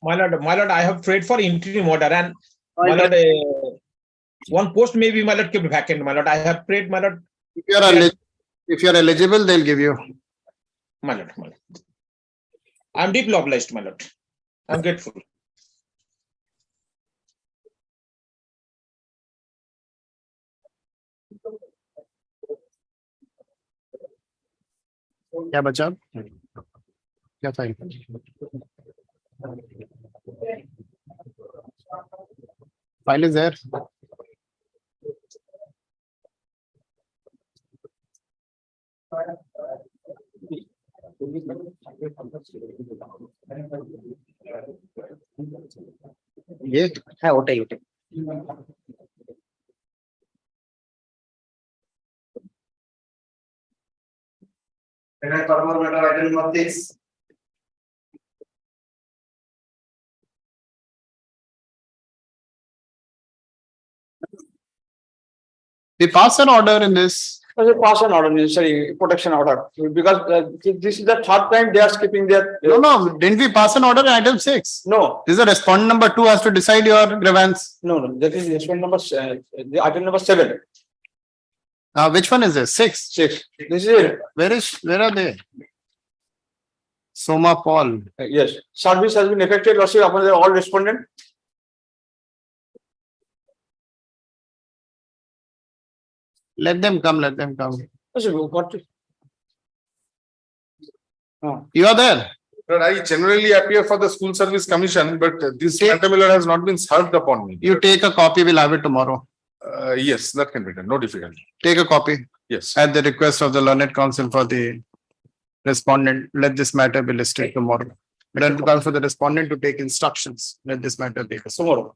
My lord, I have prayed for interim order, and my lord, one post may be, my lord, kept vacant. My lord, I have prayed, my lord. If you are eligible, they'll give you. My lord. I'm deeply obliged, my lord. I'm grateful. क्या बचा? क्या file? File is there. ये है ओटे. Item number 6. We pass an order in this. Pass an order, necessary protection order, because this is the third time they are skipping their. No, didn't we pass an order in item 6? No. This is a respondent number 2 has to decide your grievance. No, that is respondent number, the item number 7. Which one is this? 6. 6. This is it. Where are they? Soma Paul. Yes, service has been effected, lordship, upon the all respondent. Let them come. You are there. I generally appear for the school service commission, but this matter has not been served upon me. You take a copy, we'll have it tomorrow. Yes, that can be done, no difficulty. Take a copy. Yes. At the request of the learned counsel for the respondent, let this matter be listed tomorrow. Learned counsel for the respondent to take instructions. Let this matter be listed tomorrow.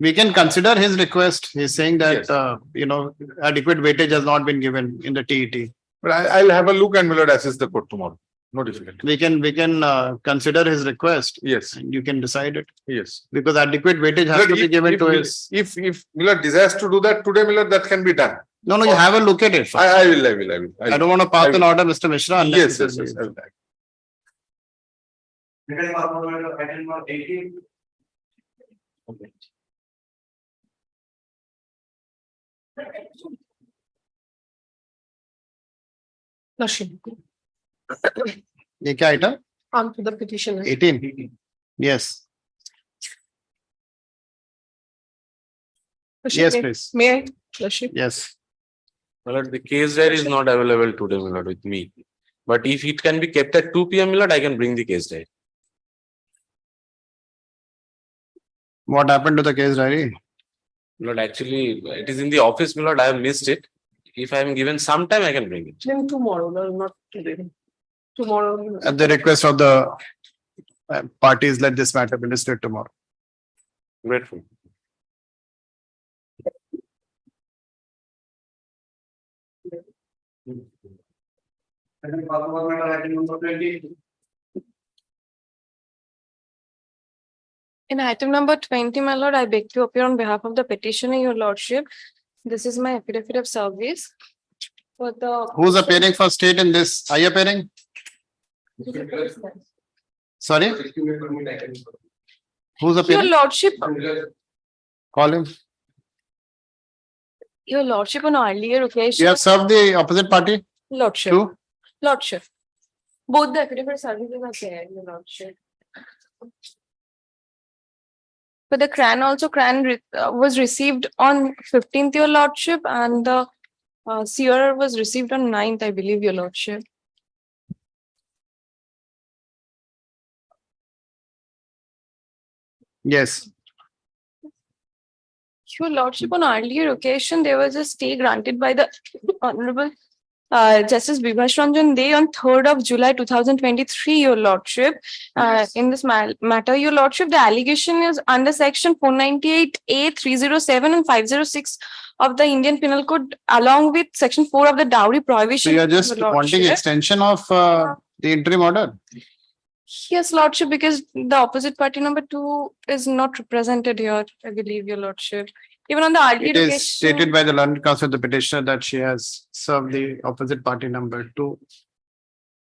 We can consider his request. He's saying that, adequate weightage has not been given in the TET. But I'll have a look and will assess the court tomorrow. No difficulty. We can consider his request. Yes. And you can decide it. Yes. Because adequate weightage has to be given to his. If Miller desires to do that today, Miller, that can be done. No, you have a look at it first. I will. I don't want to pass an order, Mr. Mishra. Yes. unless it is- I will. Item number 18. Lordship, ये क्या item? on to the petitioner. 18. Yes. Lordship, Yes, may- please. May I, Lordship? Yes. My lord, the case diary is not available today, my lord, with me. But if it can be kept at 2 p.m., my lord, I can bring the case diary. What happened to the case diary? My lord, actually, it is in the office, my lord, I have missed it. If I am given some time, I can bring it. Then tomorrow, no, not today. Tomorrow. At the request of the parties, let this matter be listed tomorrow. Grateful. Item number 20. In item number 20, my lord, I beg to appear on behalf of the petitioner, your lordship. This is my affidavit of service. For the. Who's appearing for state in this? Are you appearing? Sorry? Who's Your appearing? lordship, Call him. your lordship on earlier occasion. You have served the opposite party? Lordship. Two? Lordship. Both the affidavit services are there, your lordship. But the CRAN also, was received on 15th, your lordship, and the CRR was received on 9th, I believe, your lordship. Yes. Your lordship, on earlier occasion, there was a stay granted by the Honorable Justice Bibhash Ranjan Dey on 3rd of July 2023, your lordship. In this matter, your lordship, the allegation is under section 498A, 307 and 506 of the Indian Penal Code, along with section 4 of the dowry So prohibition. you are just your wanting lordship. extension of the interim order? Yes, lordship, because the opposite party number 2 is not represented here, I believe, your lordship. Even on the earlier It is occasion. stated by the learned counsel of the petitioner that she has served the opposite party number 2.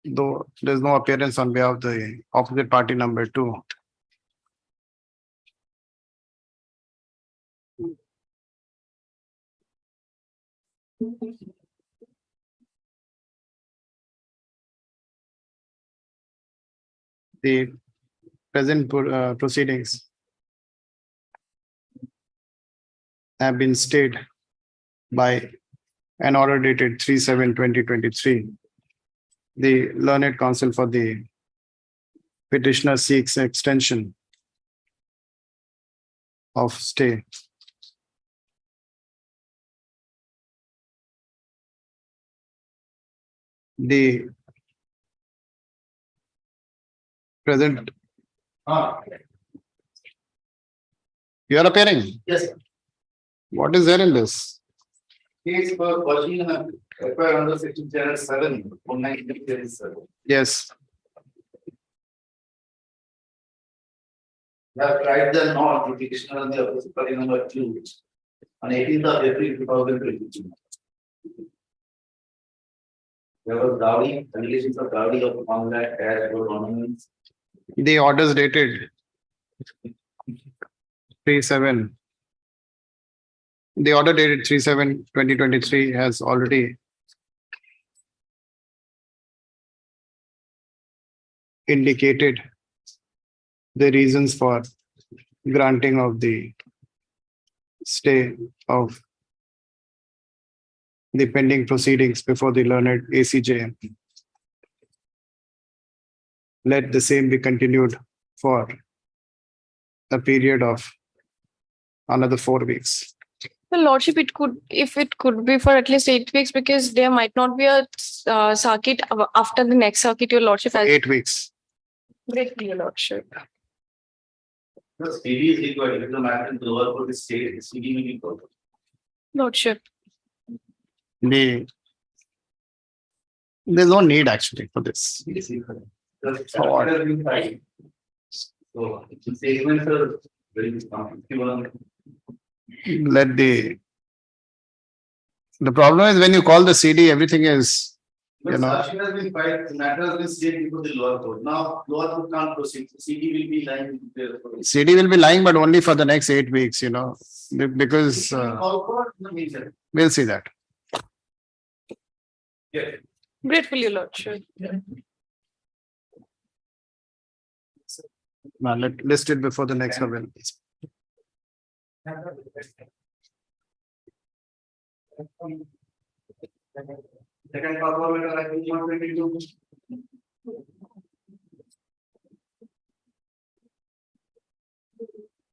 Though there is no appearance on behalf of the opposite party number 2. The present proceedings have been stayed by an order dated 3/7/2023. The learned counsel for the petitioner seeks extension of stay. The present. You are appearing? Yes, sir. What is there in this? Case for watching FIR under section 7, 497. Yes. We have tried the not the petitioner on the opposite party number 2 on 18th of April 2022. There was dowry, allegations of dowry of 1 lakh cash or ornaments. The orders dated 3/7. The order dated 3/7/2023 has already indicated the reasons for granting of the stay of the pending proceedings before the learned ACJ. let the same be continued for a period of another 4 weeks. The lordship, it could, if it could be for at least 8 weeks, because there might not be a circuit after the next circuit, your lordship has. 8 weeks. Great, your lordship. The CD is required, if the matter is lower for the state, the CD will be called. Lordship. There's no need actually for this. The order has been filed. So the statements are very strong. Let the problem is when you call the CD, everything is, But Sachin has been filed, the matter has been stayed before the lower court. Now, lower court can't proceed. The CD will be lying there. CD will be lying, but only for the next 8 weeks, because All court, no measure. we'll see that. Yeah. Grateful, your lordship. Now, let list it before the next one. Second performer, I think 122.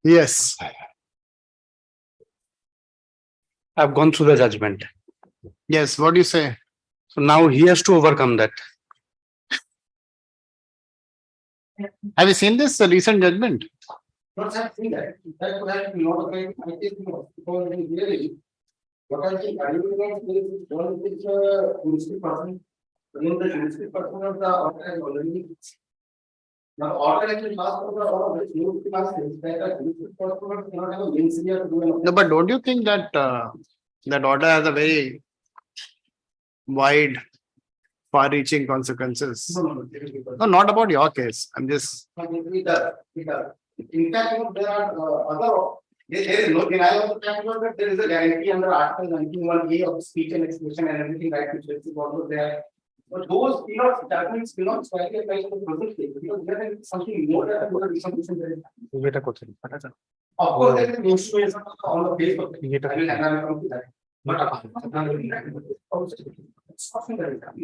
Yes. I've gone through the judgment. Yes, what do you say? So now he has to overcome that. Have you seen this recent judgment? Not have seen that. That would have been not a great, I think, because really, what I think, I don't know, is one is juristic person. When the juristic person of the order has already. Now, order actually passed over all of this, you must expect that juristic person cannot have a link here to do anything. No, but don't you think that that order has a very wide, far-reaching consequences? No, not about your case. I'm just. It does. In fact, there are other. There is no denial of the fact that there is a guarantee under Article 91A of speech and expression and everything, right, which is also there. But those judgments do not slightly apply to the present case, because there is something more than a something there is. Of course, there is an instrument on the face of it. I will come to that.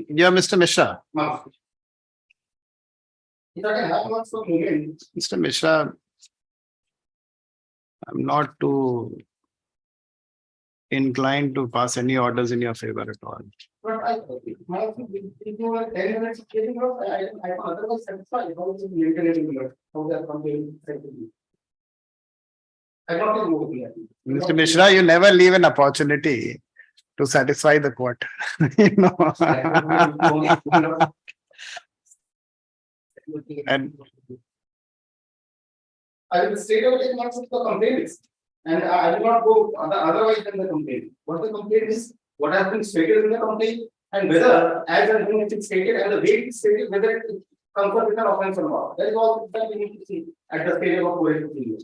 Yeah, Mr. Mishra. Mr. Mr. Mishra, I'm not too inclined to pass any orders in your favor at all. But I, my, if you were 10 minutes of getting off, I'm otherwise satisfied. How is it maintained? How they are comparing effectively? I don't think more here. Mr. Mishra, you never leave an opportunity to satisfy the court. And I will straight away take marks of the complaint is, and I will not go otherwise than the complaint. What the complaint is, what has been stated in the complaint, and whether, as and when it is stated, and the way it is stated, whether it comes up with an offense or not. That is all that we need to see at the stage of coercion.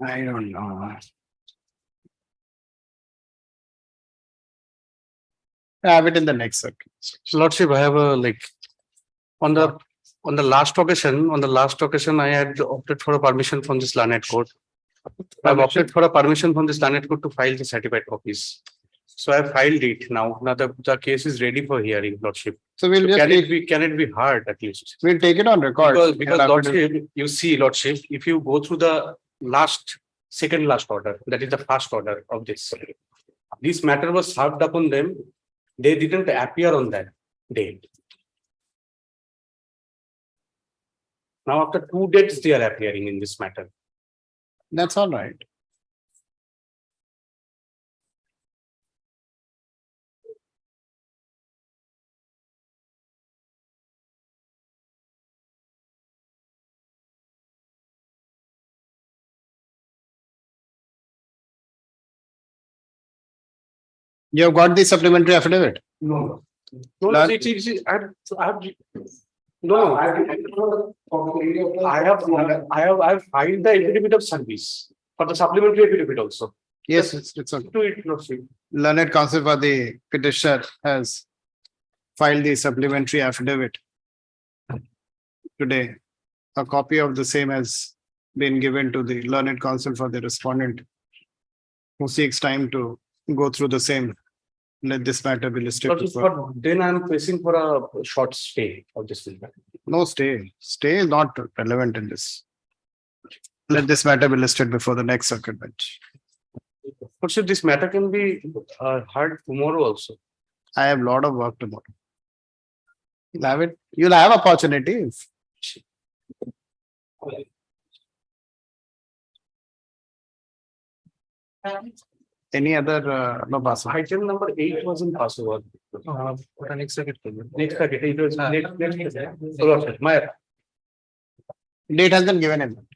I don't know. I have it in the next circuit. Lordship, I have a on the last occasion, I had opted for a permission from this learned court. I've opted for a permission from this learned court to file the certified copies. So I filed it now. Now the case is ready for hearing, Lordship. So we'll just can it be heard at least? We'll take it on record. Because Lordship, you see, Lordship, if you go through the second last order, that is the first order of this matter was served upon them. They didn't appear on that date. Now, after 2 dates, they are appearing in this matter. That's all right. You have got the supplementary affidavit? No. No, I have filed the affidavit of service for the supplementary affidavit also. Yes, it's okay. To it, Lordship. Learned counsel for the petitioner has filed the supplementary affidavit today. A copy of the same has been given to the learned counsel for the respondent, who seeks time to go through the same Let this matter be listed. Lordship, before- then I am pressing for a short stay of this matter. No stay. Stay is not relevant in this. Let this matter be listed before the next circuit bench. Lordship, this matter can be heard tomorrow also. I have a lot of work tomorrow. You'll have opportunities. Any other, no pass? Item number 8 wasn't passed over. Next second. Next packet, it was next. So, Lordship, my Date has been given in.